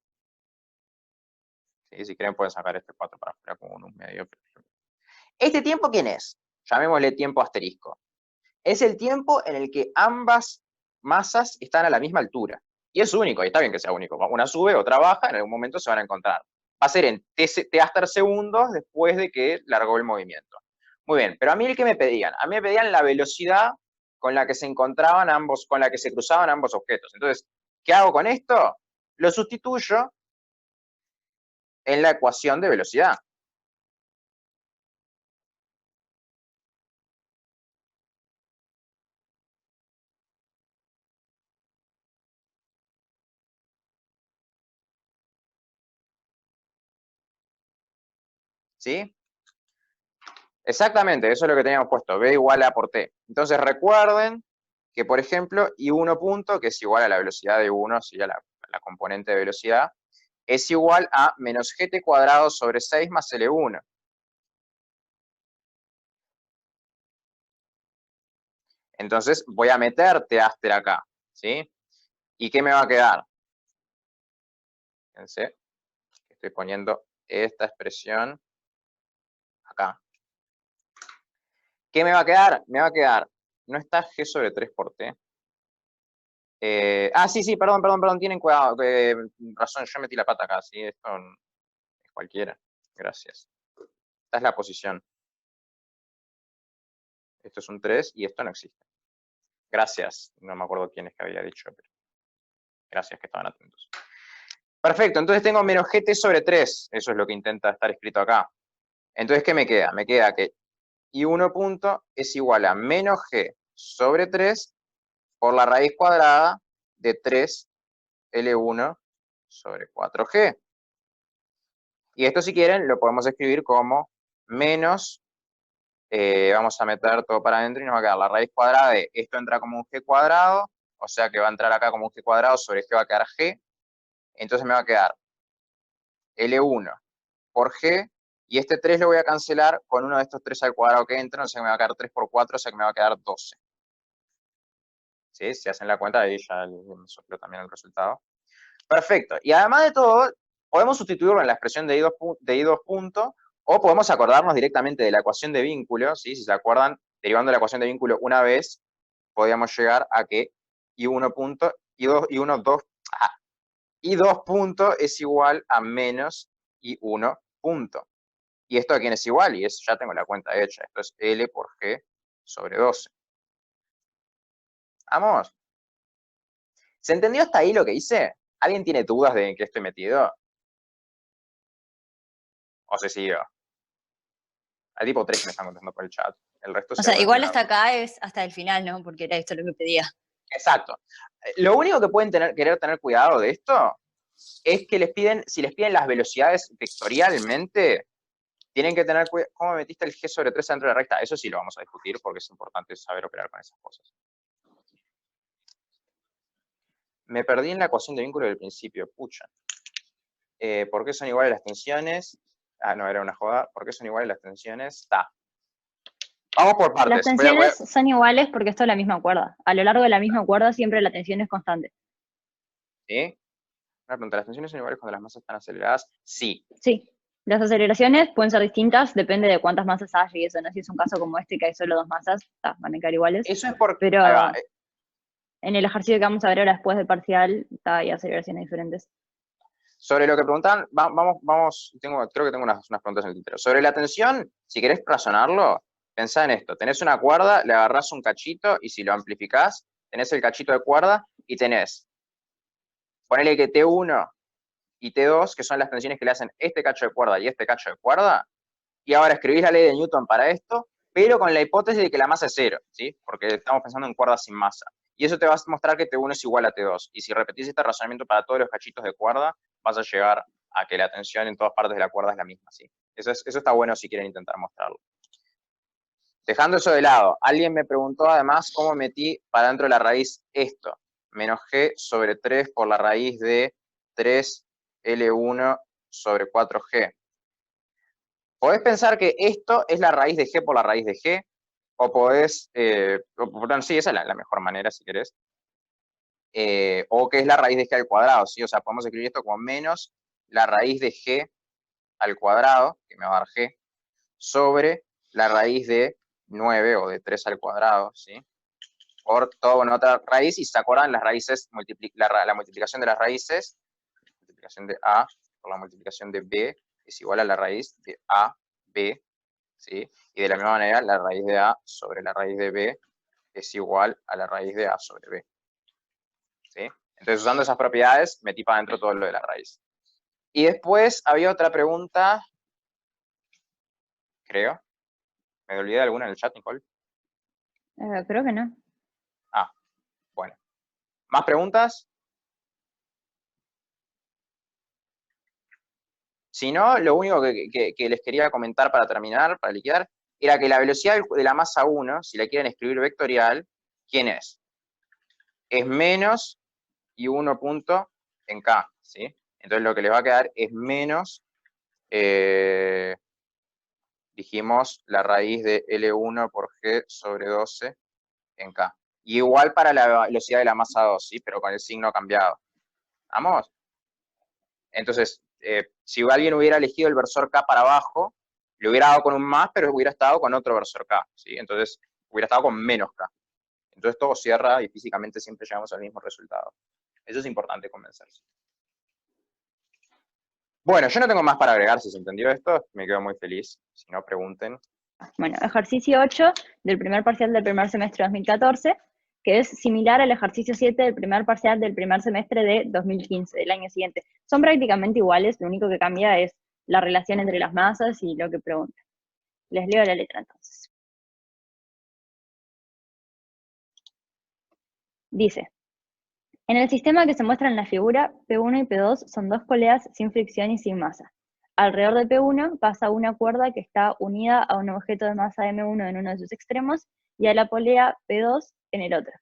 ¿Sí? Si quieren pueden sacar este 4 para afuera como un medio. ¿Este tiempo quién es? Llamémosle tiempo asterisco. Es el tiempo en el que ambas masas están a la misma altura. Y es único, y está bien que sea único. Una sube, otra baja, en algún momento se van a encontrar. Va a ser en T hasta segundos después de que largó el movimiento. Muy bien, pero a mí el que me pedían, a mí me pedían la velocidad con la que se encontraban ambos, con la que se cruzaban ambos objetos. Entonces, ¿qué hago con esto? Lo sustituyo en la ecuación de velocidad. ¿Sí? Exactamente, eso es lo que teníamos puesto, B igual a por T. Entonces recuerden que, por ejemplo, I1 punto, que es igual a la velocidad de 1, ¿sí? a la componente de velocidad, es igual a menos GT cuadrado sobre 6 más L1. Entonces voy a meter T aster acá, ¿sí? ¿Y qué me va a quedar? Fíjense, estoy poniendo esta expresión acá. ¿Qué me va a quedar? Me va a quedar, ¿no está G sobre 3 por T? Sí, perdón, tienen cuidado, razón, yo metí la pata acá, ¿sí? Esto es cualquiera, gracias. Esta es la posición. Esto es un 3 y esto no existe. Gracias, no me acuerdo quién es que había dicho, pero gracias que estaban atentos. Perfecto, entonces tengo menos GT sobre 3, eso es lo que intenta estar escrito acá. Entonces, ¿qué me queda? Me queda que I1 punto es igual a menos G sobre 3 por la raíz cuadrada de 3L1 sobre 4G. Y esto, si quieren, lo podemos escribir como menos, vamos a meter todo para adentro y nos va a quedar la raíz cuadrada de, esto entra como un G cuadrado, o sea que va a entrar acá como un G cuadrado, sobre G va a quedar G, entonces me va a quedar L1 por G, y este 3 lo voy a cancelar con uno de estos 3 al cuadrado que entran, o sea que me va a quedar 3 por 4, o sea que me va a quedar 12. ¿Sí? Si hacen la cuenta, ahí ya me sopló también el resultado. Perfecto. Y además de todo, podemos sustituirlo en la expresión de I2 punto, o podemos acordarnos directamente de la ecuación de vínculo, ¿sí? Si se acuerdan, derivando la ecuación de vínculo una vez, podríamos llegar a que I1 punto, I2 punto es igual a menos I1 punto. ¿Y esto a quién es igual? Y eso ya tengo la cuenta hecha. Esto es L por G sobre 12. Vamos. ¿Se entendió hasta ahí lo que hice? ¿Alguien tiene dudas de en qué estoy metido? ¿O se siguió? Hay tipo 3 que me están contestando por el chat. El resto O se sea, igual alguna... hasta acá es hasta el final, ¿no? Porque era esto lo que pedía. Exacto. Lo único que pueden querer tener cuidado de esto es que les piden, si les piden las velocidades vectorialmente, tienen que tener cuidado. ¿Cómo metiste el G sobre 3 dentro de la recta? Eso sí lo vamos a discutir porque es importante saber operar con esas cosas. Me perdí en la ecuación de vínculo del principio, pucha. ¿Por qué son iguales las tensiones? Ah, no, era una joda. ¿Por qué son iguales las tensiones? Está. Vamos por Las partes. tensiones son iguales porque esto es la misma cuerda. A lo largo de la misma cuerda siempre la tensión es constante. ¿Sí? Una pregunta, ¿las tensiones son iguales cuando las masas están aceleradas? Sí. Sí. Las aceleraciones pueden ser distintas, depende de cuántas masas haya y eso, ¿no? Si es un caso como este que hay solo 2 masas, van a quedar iguales. Eso es porque... Ahí Pero va. en el ejercicio que vamos a ver ahora después del parcial, hay aceleraciones diferentes. Sobre lo que preguntan, vamos, creo que tengo unas preguntas en el tintero. Sobre la tensión, si querés razonarlo, pensá en esto. Tenés una cuerda, le agarrás un cachito y si lo amplificás, tenés el cachito de cuerda y tenés, ponele que T1 y T2, que son las tensiones que le hacen este cacho de cuerda y este cacho de cuerda, y ahora escribís la ley de Newton para esto, pero con la hipótesis de que la masa es cero, ¿sí? Porque estamos pensando en cuerdas sin masa. Y eso te va a mostrar que T1 es igual a T2. Y si repetís este razonamiento para todos los cachitos de cuerda, vas a llegar a que la tensión en todas partes de la cuerda es la misma, ¿sí? Eso está bueno si quieren intentar mostrarlo. Dejando eso de lado, alguien me preguntó además cómo metí para dentro de la raíz esto. Menos G sobre 3 por la raíz de 3L1 sobre 4G. Podés pensar que esto es la raíz de G por la raíz de G, o podés, sí, esa es la mejor manera si querés, o que es la raíz de G al cuadrado, ¿sí? O sea, podemos escribir esto como menos la raíz de G al cuadrado, que me va a dar G, sobre la raíz de 9 o de 3 al cuadrado, ¿sí? Por toda una otra raíz, y se acuerdan las raíces, la multiplicación de las raíces, multiplicación de A por la multiplicación de B es igual a la raíz de AB, ¿sí? Y de la misma manera, la raíz de A sobre la raíz de B es igual a la raíz de A sobre B, ¿sí? Entonces, usando esas propiedades, metí para adentro todo lo de la raíz. Y después había otra pregunta, creo. ¿Me olvidé de alguna en el chat, Nicole? Creo que no. Ah, bueno. ¿Más preguntas? Si no, lo único que les quería comentar para terminar, para liquidar, era que la velocidad de la masa 1, si la quieren escribir vectorial, ¿quién es? Es menos y 1 punto en K, ¿sí? Entonces lo que les va a quedar es menos, dijimos, la raíz de L1 por G sobre 12 en K. Y igual para la velocidad de la masa 2, ¿sí? Pero con el signo cambiado. ¿Vamos? Entonces, si alguien hubiera elegido el versor K para abajo, le hubiera dado con un más, pero hubiera estado con otro versor K, ¿sí? Entonces, hubiera estado con menos K. Entonces todo cierra y físicamente siempre llegamos al mismo resultado. Eso es importante convencerse. Bueno, yo no tengo más para agregar, si se entendió esto, me quedo muy feliz. Si no, pregunten. Bueno, ejercicio 8 del primer parcial del primer semestre de 2014, que es similar al ejercicio 7 del primer parcial del primer semestre de 2015, del año siguiente. Son prácticamente iguales, lo único que cambia es la relación entre las masas y lo que preguntan. Les leo la letra entonces. Dice, en el sistema que se muestra en la figura, P1 y P2 son dos poleas sin fricción y sin masa. Alrededor de P1 pasa una cuerda que está unida a un objeto de masa M1 en uno de sus extremos y a la polea P2 en el otro.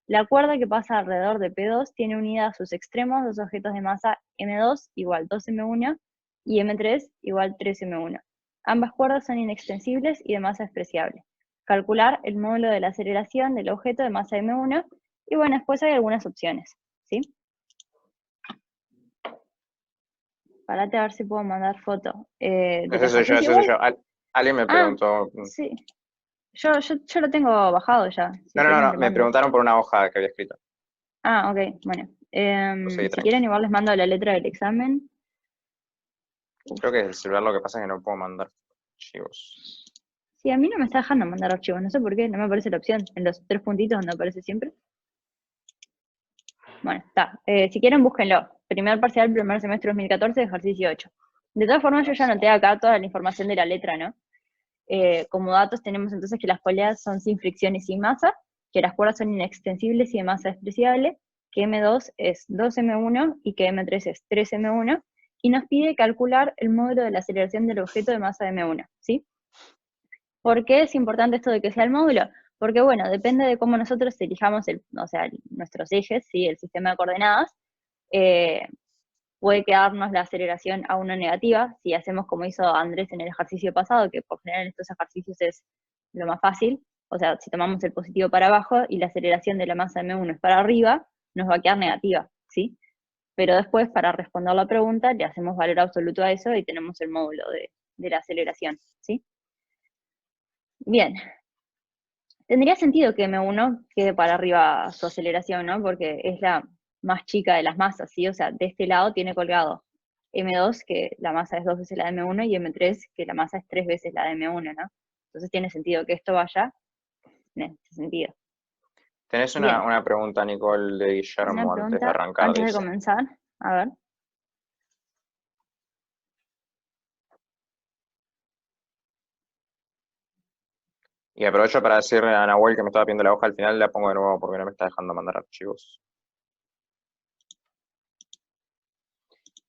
La cuerda que pasa alrededor de P2 tiene unida a sus extremos dos objetos de masa M2 igual 2M1 y M3 igual 3M1. Ambas cuerdas son inextensibles y de masa despreciable. Calcular el módulo de la aceleración del objeto de masa M1 y bueno, después hay algunas opciones, ¿sí? Parate a ver si puedo mandar foto del Ese soy yo, ejercicio ese soy igual. yo. Alguien me Ah, preguntó... sí. Yo lo tengo bajado ya. Si quieren No, lo me mando. preguntaron por una hoja que había escrito. Ah, ok, bueno. Seguí Si tranqui. quieren igual les mando la letra del examen. Creo que es el celular, lo que pasa es que no puedo mandar archivos. Sí, a mí no me está dejando mandar archivos, no sé por qué, no me aparece la opción, en los 3 puntitos donde aparece siempre. Bueno, está. Si quieren, búsquenlo. Primer parcial, primer semestre 2014, ejercicio 8. De todas formas, yo ya anoté acá toda la información de la letra, ¿no? Como datos tenemos entonces que las poleas son sin fricción y sin masa, que las cuerdas son inextensibles y de masa despreciable, que M2 es 2M1 y que M3 es 3M1, y nos pide calcular el módulo de la aceleración del objeto de masa M1, ¿sí? ¿Por qué es importante esto de que sea el módulo? Porque, bueno, depende de cómo nosotros elijamos nuestros ejes, ¿sí? El sistema de coordenadas, puede quedarnos la aceleración a 1 negativa, si hacemos como hizo Andrés en el ejercicio pasado, que por general en estos ejercicios es lo más fácil, o sea, si tomamos el positivo para abajo y la aceleración de la masa M1 es para arriba, nos va a quedar negativa, ¿sí? Pero después, para responder la pregunta, le hacemos valor absoluto a eso y tenemos el módulo de la aceleración, ¿sí? Bien, tendría sentido que M1 quede para arriba su aceleración, ¿no? Porque es la más chica de las masas, ¿sí? O sea, de este lado tiene colgado M2, que la masa es 2 veces la de M1, y M3, que la masa es 3 veces la de M1, ¿no? Entonces tiene sentido que esto vaya en este sentido. Tenés Bien, una pregunta, Nicole, de una Guillermo, antes de pregunta arrancar, antes de dice. comenzar. A ver. Y aprovecho para decirle a Nahuel que me estaba pidiendo la hoja al final, la pongo de nuevo porque no me está dejando mandar archivos.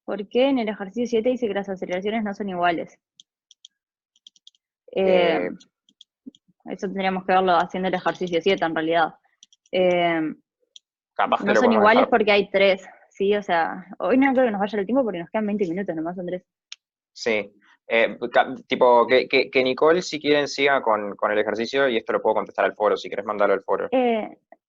¿Por qué en el ejercicio 7 dice que las aceleraciones no son iguales? Eh, Eso tendríamos que verlo haciendo el ejercicio 7 en realidad. Capaz que No lo son podemos iguales dejar. porque hay 3, ¿sí? O sea, hoy no creo que nos vaya el tiempo porque nos quedan 20 minutos nomás, Andrés. Sí. Tipo, que Nicole, si quieren, siga con el ejercicio y esto lo puedo contestar al foro. Si querés mandarlo al foro.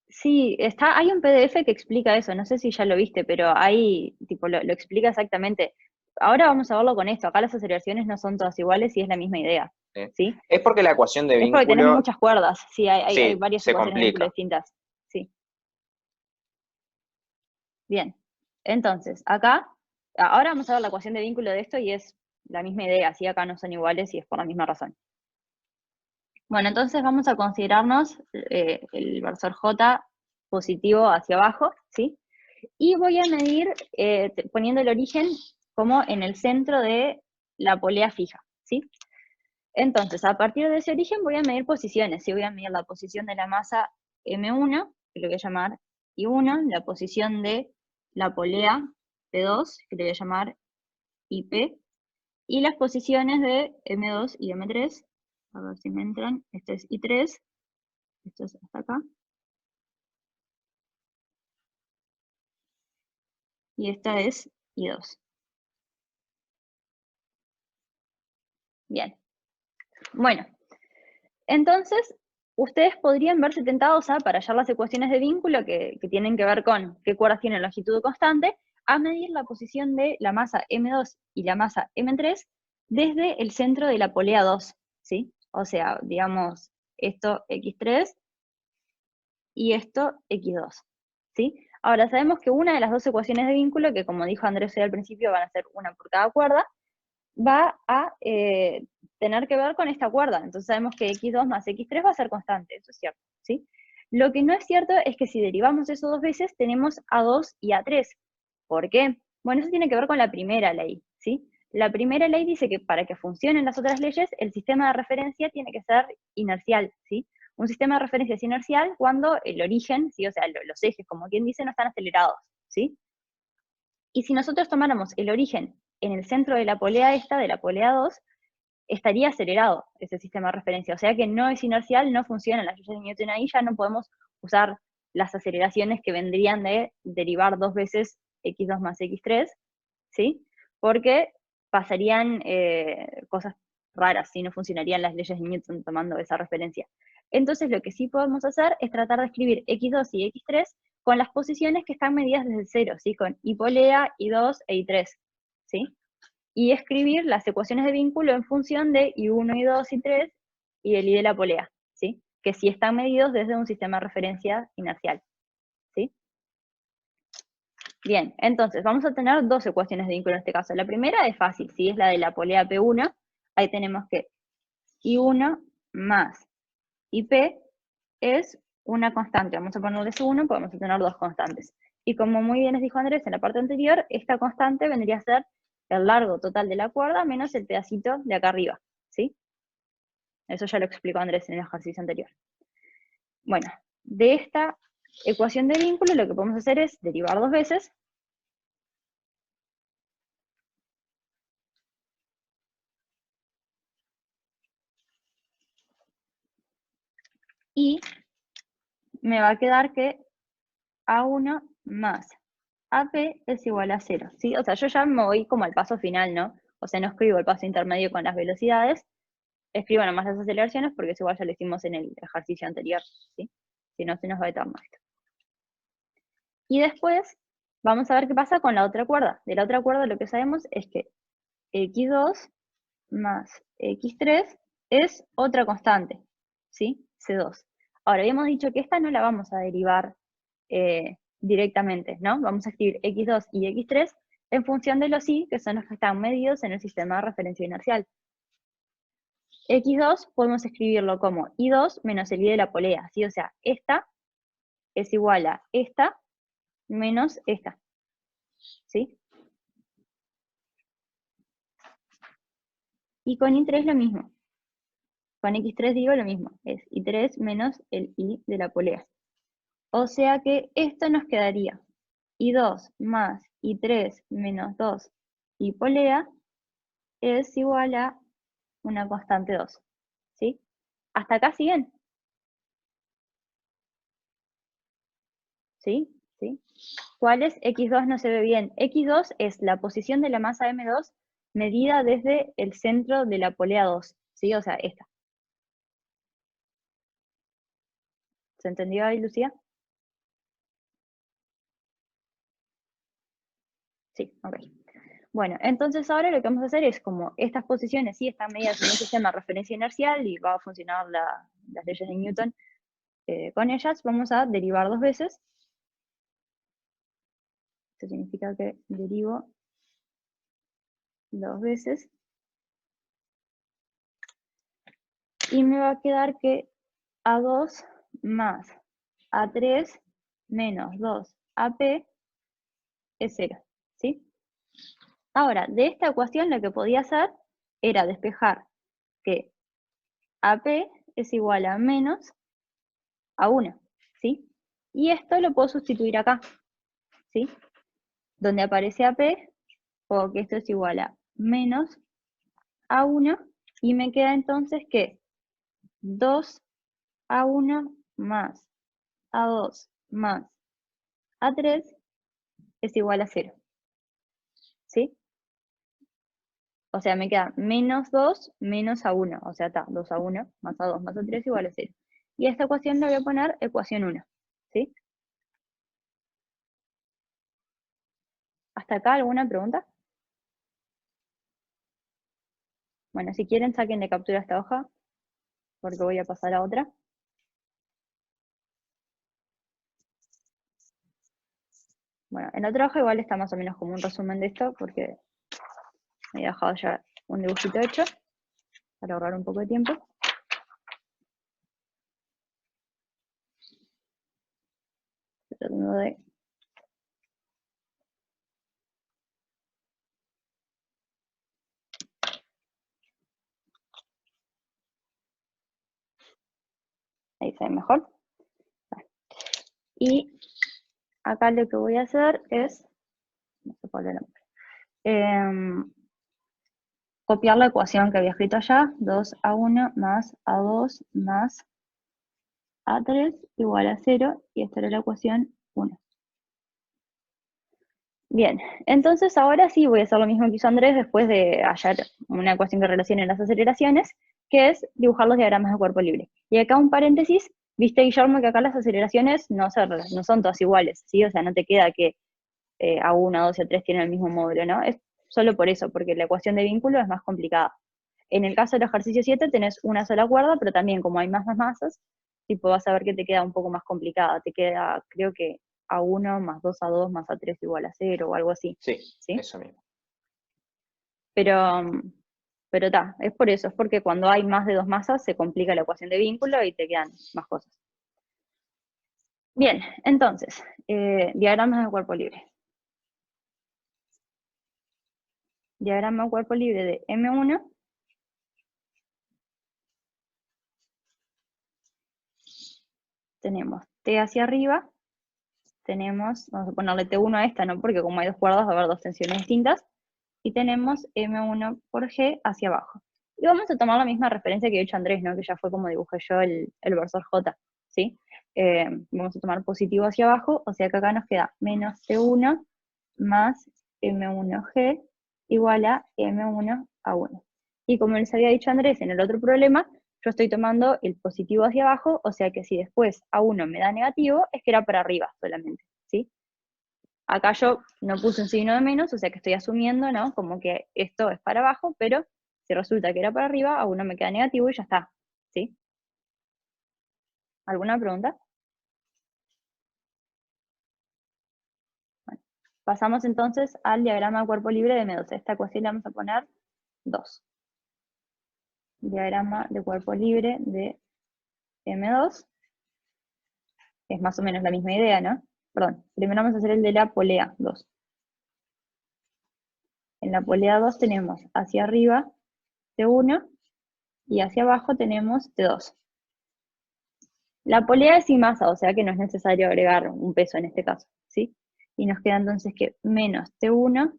Sí, hay un PDF que explica eso, no sé si ya lo viste, pero ahí tipo lo explica exactamente. Ahora vamos a verlo con esto, acá las aceleraciones no son todas iguales y es la misma idea, ¿Sí? ¿sí? Es porque la ecuación de Es porque tenés vínculo, muchas cuerdas, sí, hay sí, varias se ecuaciones de vínculo complica. distintas, sí. Bien, entonces, acá, ahora vamos a ver la ecuación de vínculo de esto y es la misma idea, sí, acá no son iguales y es por la misma razón. Bueno, entonces vamos a considerarnos el versor J positivo hacia abajo, ¿sí? Y voy a medir poniendo el origen como en el centro de la polea fija, ¿sí? Entonces, a partir de ese origen voy a medir posiciones, ¿sí? Voy a medir la posición de la masa M1, que le voy a llamar I1, la posición de la polea P2, que le voy a llamar IP, y las posiciones de M2 y M3, a ver si me entran, este es I3, esto es hasta acá, y esta es I2. Bien, bueno, entonces ustedes podrían verse tentados a, para hallar las ecuaciones de vínculo que tienen que ver con qué cuerdas tienen longitud constante, a medir la posición de la masa M2 y la masa M3 desde el centro de la polea 2, ¿sí? O sea, digamos, esto X3 y esto X2, ¿sí? Ahora, sabemos que una de las dos ecuaciones de vínculo, que como dijo Andrés hoy al principio, van a ser una por cada cuerda, va a tener que ver con esta cuerda. Entonces sabemos que x2 más x3 va a ser constante, eso es cierto, ¿sí? Lo que no es cierto es que si derivamos eso dos veces, tenemos a2 y a3. ¿Por qué? Bueno, eso tiene que ver con la primera ley, ¿sí? La primera ley dice que para que funcionen las otras leyes, el sistema de referencia tiene que ser inercial, ¿sí? Un sistema de referencia es inercial cuando el origen, ¿sí? O sea, los ejes, como quien dice, no están acelerados, ¿sí? Y si nosotros tomáramos el origen en el centro de la polea esta, de la polea 2, estaría acelerado ese sistema de referencia. O sea que no es inercial, no funcionan las leyes de Newton ahí, ya no podemos usar las aceleraciones que vendrían de derivar dos veces x2 más x3, ¿sí? Porque pasarían cosas raras, si no funcionarían las leyes de Newton tomando esa referencia. Entonces lo que sí podemos hacer es tratar de escribir x2 y x3 con las posiciones que están medidas desde el cero, ¿sí? Con I polea, I2 e I3, ¿sí? Y escribir las ecuaciones de vínculo en función de I1, I2, I3 y el I de la polea, ¿sí? Que sí están medidos desde un sistema de referencia inercial, ¿sí? Bien, entonces vamos a tener dos ecuaciones de vínculo en este caso. La primera es fácil, ¿sí? Es la de la polea P1. Ahí tenemos que I1 más IP es una constante. Vamos a ponerle S1, podemos tener dos constantes. Y como muy bien les dijo Andrés en la parte anterior, esta constante vendría a ser el largo total de la cuerda menos el pedacito de acá arriba, ¿sí? Eso ya lo explicó Andrés en el ejercicio anterior. Bueno, de esta ecuación de vínculo lo que podemos hacer es derivar dos veces. Y me va a quedar que A1 más AP es igual a 0, ¿sí? O sea, yo ya me voy como al paso final, ¿no? O sea, no escribo el paso intermedio con las velocidades, escribo nomás las aceleraciones porque es igual ya lo hicimos en el ejercicio anterior, ¿sí? Si no, se nos va a eterno esto. Y después vamos a ver qué pasa con la otra cuerda. De la otra cuerda lo que sabemos es que x2 más x3 es otra constante, ¿sí? C2. Ahora, habíamos dicho que esta no la vamos a derivar directamente, ¿no? Vamos a escribir x2 y x3 en función de los i, que son los que están medidos en el sistema de referencia inercial. x2 podemos escribirlo como i2 menos el i de la polea, ¿sí? O sea, esta es igual a esta menos esta, ¿sí? Y con i3 lo mismo. Con x3 digo lo mismo, es i3 menos el i de la polea. O sea que esto nos quedaría i2 más i3 menos 2 y polea es igual a una constante 2, ¿sí? ¿Hasta acá siguen? ¿Sí? ¿Sí? ¿Cuál es x2? No se ve bien. x2 es la posición de la masa m2 medida desde el centro de la polea 2, ¿sí? O sea, esta. ¿Se entendió ahí, Lucía? Sí, ok. Bueno, entonces ahora lo que vamos a hacer es, como estas posiciones sí están medidas en un sistema de referencia inercial y va a funcionar las leyes de Newton con ellas, vamos a derivar dos veces. Esto significa que derivo dos veces. Y me va a quedar que A2 más A3 menos 2AP es 0, ¿sí? Ahora, de esta ecuación lo que podía hacer era despejar que AP es igual a menos A1, ¿sí? Y esto lo puedo sustituir acá, ¿sí? Donde aparece AP, puedo que esto es igual a menos A1, y me queda entonces que 2A1 más A2 más A3 es igual a 0, ¿sí? O sea, me queda menos 2 menos A1, o sea, está 2A1 más A2 más A3 igual a 0. Y a esta ecuación le voy a poner ecuación 1, ¿sí? ¿Hasta acá alguna pregunta? Bueno, si quieren, saquen de captura esta hoja, porque voy a pasar a otra. Bueno, en la otra hoja igual está más o menos como un resumen de esto, porque me he dejado ya un dibujito hecho, para ahorrar un poco de tiempo. Tratando de... Ahí se ve mejor. Y acá lo que voy a hacer es... No sé cuál era. Copiar la ecuación que había escrito allá, 2A1 más A2 más A3 igual a 0, y esta era la ecuación 1. Bien, entonces ahora sí voy a hacer lo mismo que hizo Andrés después de hallar una ecuación que relacione las aceleraciones, que es dibujar los diagramas de cuerpo libre. Y acá un paréntesis, viste, Guillermo, que acá las aceleraciones no son todas iguales, ¿sí? O sea, no te queda que A1, A2 y A3 tienen el mismo módulo, ¿no? Es solo por eso, porque la ecuación de vínculo es más complicada. En el caso del ejercicio 7 tenés una sola cuerda, pero también como hay más masas, tipo vas a ver que te queda un poco más complicada. Te queda, creo que A1 más 2A2 más A3 igual a 0 o algo así. Sí, ¿Sí? eso mismo. Pero Pero está, es por eso, es porque cuando hay más de dos masas se complica la ecuación de vínculo y te quedan más cosas. Bien, entonces, diagramas de cuerpo libre. Diagrama de cuerpo libre de M1. Tenemos T hacia arriba, tenemos, vamos a ponerle T1 a esta, ¿no? Porque como hay dos cuerdas va a haber dos tensiones distintas, y tenemos M1 por G hacia abajo. Y vamos a tomar la misma referencia que ha hecho Andrés, ¿no? Que ya fue como dibujé yo el versor J, ¿sí? Vamos a tomar positivo hacia abajo, o sea que acá nos queda menos T1 más M1G igual a M1A1. Y como les había dicho Andrés en el otro problema, yo estoy tomando el positivo hacia abajo, o sea que si después A1 me da negativo, es que era para arriba solamente, ¿sí? Acá yo no puse un signo de menos, o sea que estoy asumiendo, ¿no? Como que esto es para abajo, pero si resulta que era para arriba, A1 me queda negativo y ya está, ¿sí? ¿Alguna pregunta? Bueno, pasamos entonces al diagrama de cuerpo libre de M2. Esta ecuación le vamos a poner 2. Diagrama de cuerpo libre de M2. Es más o menos la misma idea, ¿no? Perdón, primero vamos a hacer el de la polea 2. En la polea 2 tenemos hacia arriba T1 y hacia abajo tenemos T2. La polea es sin masa, o sea que no es necesario agregar un peso en este caso, ¿sí? Y nos queda entonces que menos T1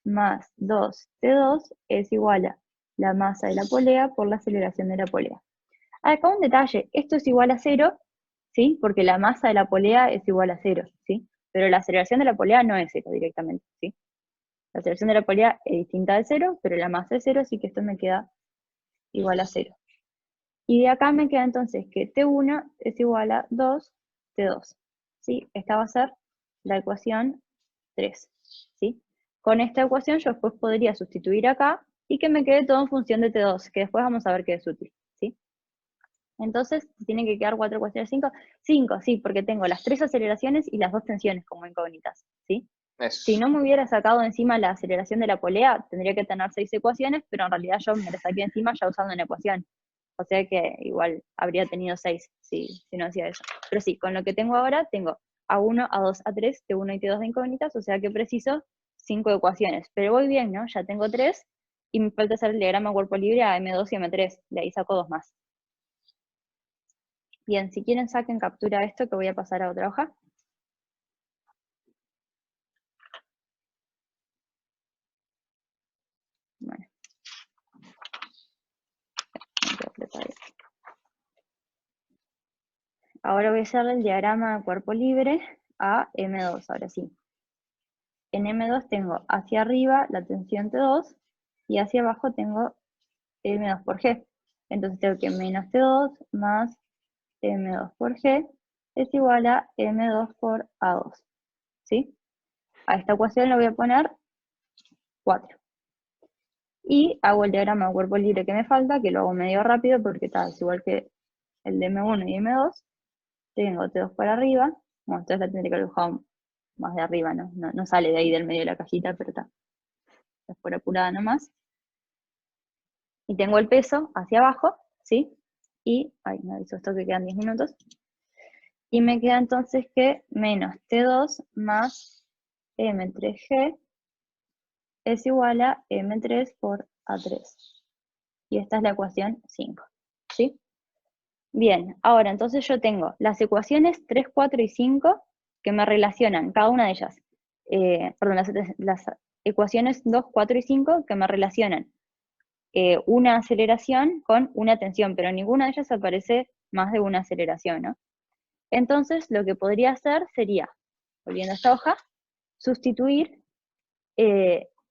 más 2T2 es igual a la masa de la polea por la aceleración de la polea. Acá un detalle, esto es igual a 0, ¿sí? Porque la masa de la polea es igual a 0, ¿sí? Pero la aceleración de la polea no es 0 directamente, ¿sí? La aceleración de la polea es distinta de 0, pero la masa es 0, así que esto me queda igual a 0. Y de acá me queda entonces que T1 es igual a 2T2, ¿sí? Esta va a ser la ecuación 3, ¿sí? Con esta ecuación yo después podría sustituir acá y que me quede todo en función de T2, que después vamos a ver qué es útil, ¿sí? Entonces, ¿tienen que quedar 4 ecuaciones 5? 5, sí, porque tengo las 3 aceleraciones y las 2 tensiones como incógnitas, ¿sí? Si Eso. no me hubiera sacado encima la aceleración de la polea, tendría que tener 6 ecuaciones, pero en realidad yo me la saqué encima ya usando una ecuación. O sea que igual habría tenido 6 si no hacía eso. Pero sí, con lo que tengo ahora, tengo A1, A2, A3, T1 y T2 de incógnitas, o sea que preciso 5 ecuaciones. Pero voy bien, ¿no? Ya tengo 3 y me falta hacer el diagrama cuerpo libre a M2 y M3. De ahí saco 2 más. Bien, si quieren saquen captura de esto que voy a pasar a otra hoja. Bueno, voy a apretar esto. Ahora voy a hacer el diagrama de cuerpo libre a M2, ahora sí. En M2 tengo hacia arriba la tensión T2 y hacia abajo tengo M2 por G. Entonces tengo que menos T2 más M2 por G es igual a M2 por A2. ¿Sí? A esta ecuación le voy a poner 4. Y hago el diagrama de cuerpo libre que me falta, que lo hago medio rápido porque está, es igual que el de M1 y M2. Tengo T2 para arriba. Bueno, entonces la tendré que dibujar más de arriba, ¿no? No sale de ahí del medio de la cajita, pero está. Es por apurada nomás. Y tengo el peso hacia abajo, ¿sí? Y, ay, me aviso esto que quedan 10 minutos. Y me queda entonces que menos T2 más M3G es igual a M3 por A3. Y esta es la ecuación 5, ¿sí? Bien, ahora entonces yo tengo las ecuaciones 3, 4 y 5 que me relacionan, cada una de ellas, perdón, las ecuaciones 2, 4 y 5 que me relacionan una aceleración con una tensión, pero ninguna de ellas aparece más de una aceleración, ¿no? Entonces, lo que podría hacer sería, volviendo a esta hoja, sustituir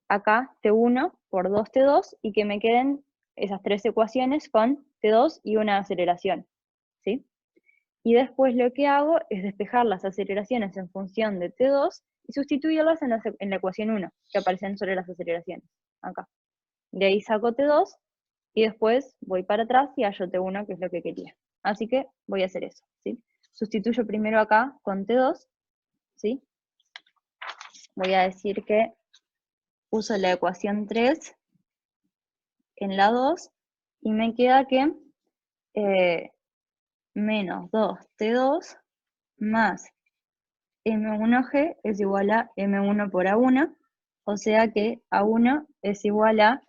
acá T1 por 2T2 y que me queden esas tres ecuaciones con T2 y una aceleración, ¿sí? Y después lo que hago es despejar las aceleraciones en función de T2 y sustituirlas en la ecuación 1, que aparecen sobre las aceleraciones, acá. De ahí saco T2 y después voy para atrás y hallo T1, que es lo que quería. Así que voy a hacer eso, ¿sí? Sustituyo primero acá con T2, ¿sí? Voy a decir que uso la ecuación 3 en la 2, y me queda que menos 2T2 más M1G es igual a M1 por A1, o sea que A1 es igual a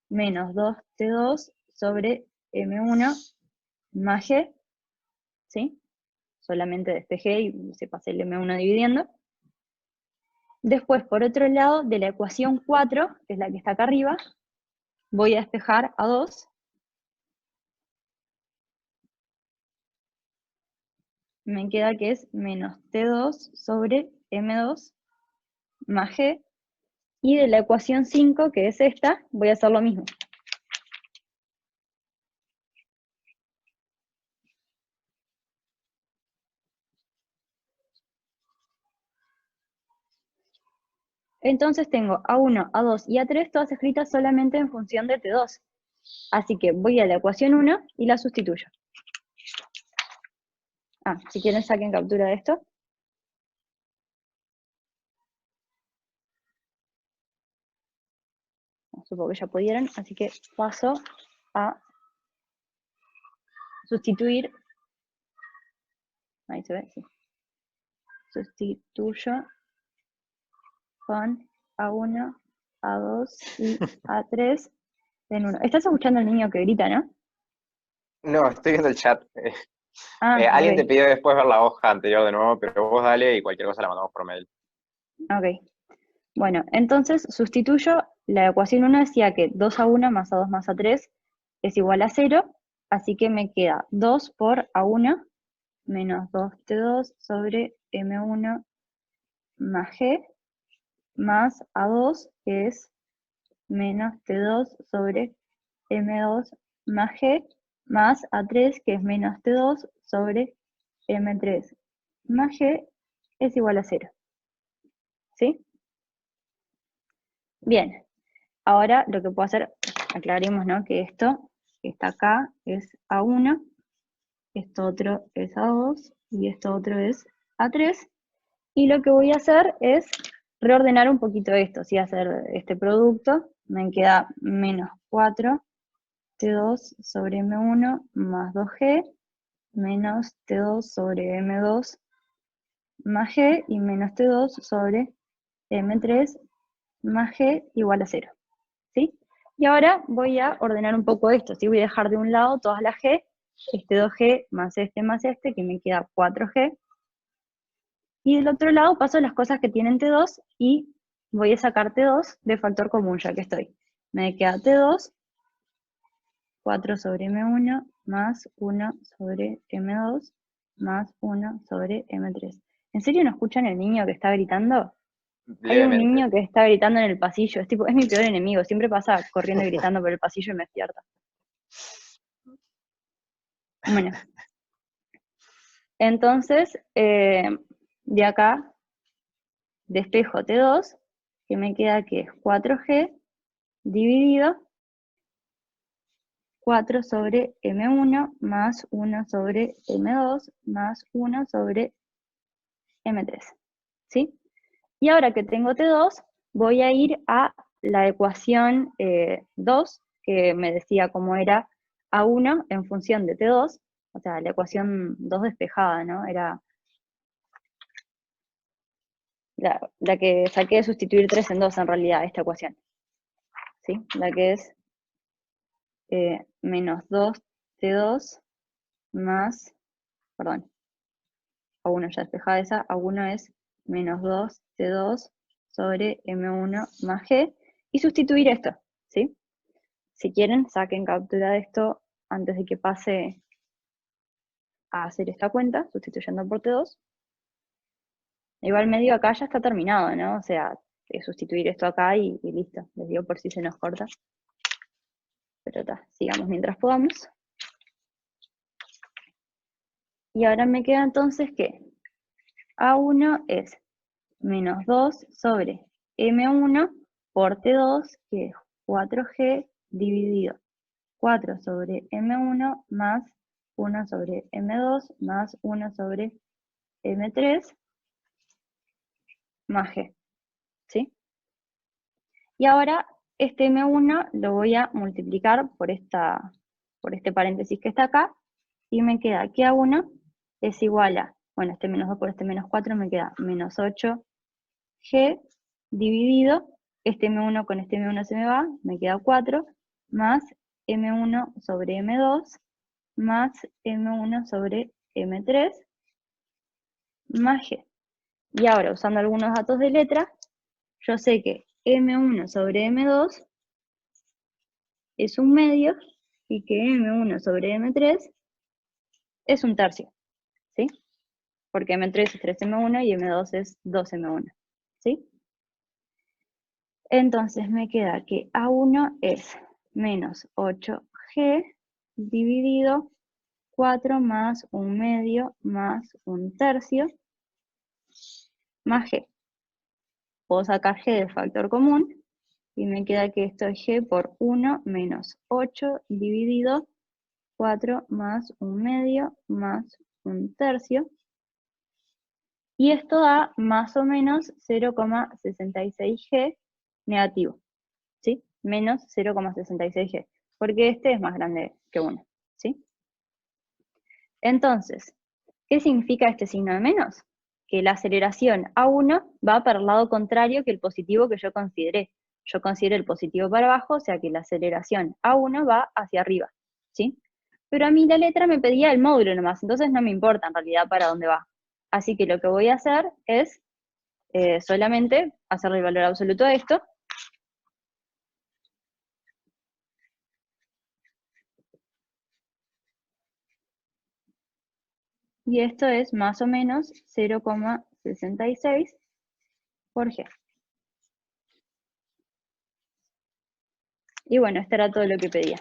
menos 2T2 sobre M1 más G, ¿sí? Solamente despejé y se pasé el M1 dividiendo. Después, por otro lado, de la ecuación 4, que es la que está acá arriba, voy a despejar a 2. Me queda que es menos T2 sobre M2 más G. Y de la ecuación 5, que es esta, voy a hacer lo mismo. Entonces tengo A1, A2 y A3 todas escritas solamente en función de T2. Así que voy a la ecuación 1 y la sustituyo. Si quieren saquen captura de esto. Supongo que ya pudieron, así que paso a sustituir. Ahí se ve, sí. Sustituyo con A1, A2 y A3 en 1. ¿Estás escuchando al niño que grita, no? No, estoy viendo el chat. Alguien te Ok. pidió después ver la hoja anterior de nuevo, pero vos dale y cualquier cosa la mandamos por mail. Ok. Bueno, entonces sustituyo, la ecuación 1 decía que 2A1 más A2 más A3 es igual a 0, así que me queda 2 por A1 menos 2T2 sobre M1 más G, más A2, que es menos T2 sobre M2 más G, más A3, que es menos T2 sobre M3 más G, es igual a 0. ¿Sí? Bien, ahora lo que puedo hacer, aclaremos, ¿no? Que esto que está acá es A1, esto otro es A2 y esto otro es A3. Y lo que voy a hacer es reordenar un poquito esto, ¿sí? Hacer este producto, me queda menos 4T2 sobre M1 más 2G, menos T2 sobre M2 más G y menos T2 sobre M3 más G igual a 0. ¿Sí? Y ahora voy a ordenar un poco esto, ¿sí? Voy a dejar de un lado todas las G, este 2G más este, que me queda 4G. Y del otro lado paso las cosas que tienen T2 y voy a sacar T2 de factor común, ya que estoy. Me queda T2, 4 sobre M1 más 1 sobre M2 más 1 sobre M3. ¿En serio no escuchan el niño que está gritando? Hay un Levemente. niño que está gritando en el pasillo, es mi peor enemigo, siempre pasa corriendo y gritando por el pasillo y me despierta. Bueno, entonces, de acá despejo T2, que me queda que es 4G dividido 4 sobre M1 más 1 sobre M2 más 1 sobre M3. ¿Sí? Y ahora que tengo T2, voy a ir a la ecuación 2, que me decía cómo era A1 en función de T2, o sea, la ecuación 2 despejada, ¿no? Era la que saqué de sustituir 3 en 2 en realidad, esta ecuación. ¿Sí? La que es menos 2T2 más, perdón, A1 ya despejada esa, A1 es menos 2T2 sobre M1 más G, y sustituir esto, ¿sí? Si quieren, saquen captura de esto antes de que pase a hacer esta cuenta, sustituyendo por T2. Igual medio acá ya está terminado, ¿no? O sea, sustituir esto acá y listo. Les digo por si se nos corta. Pero está, sigamos mientras podamos. Y ahora me queda entonces que A1 es menos 2 sobre M1 por T2, que es 4G dividido 4 sobre M1 más 1 sobre M2 más 1 sobre M3 más G, ¿sí? Y ahora este M1 lo voy a multiplicar por este paréntesis que está acá, y me queda que A1 es igual a, bueno, este menos 2 por este menos 4 me queda menos 8G dividido, este M1 con este M1 se me va, me queda 4, más M1 sobre M2, más M1 sobre M3, más G. Y ahora, usando algunos datos de letra, yo sé que M1 sobre M2 es un medio y que M1 sobre M3 es un tercio, ¿sí? Porque M3 es 3M1 y M2 es 2M1, ¿sí? Entonces me queda que A1 es menos 8G dividido 4 más un medio más un tercio más G. Puedo sacar G de factor común y me queda que esto es G por 1 menos 8 dividido 4 más un medio más un tercio. Y esto da más o menos 0,66G negativo, ¿sí? Menos 0,66G, porque este es más grande que 1, ¿sí? Entonces, ¿qué significa este signo de menos? Que la aceleración A1 va para el lado contrario que el positivo que yo consideré. Yo consideré el positivo para abajo, o sea que la aceleración A1 va hacia arriba, ¿sí? Pero a mí la letra me pedía el módulo nomás, entonces no me importa en realidad para dónde va. Así que lo que voy a hacer es solamente hacerle el valor absoluto a esto. Y esto es más o menos 0,66 por G. Y bueno, esto era todo lo que pedía.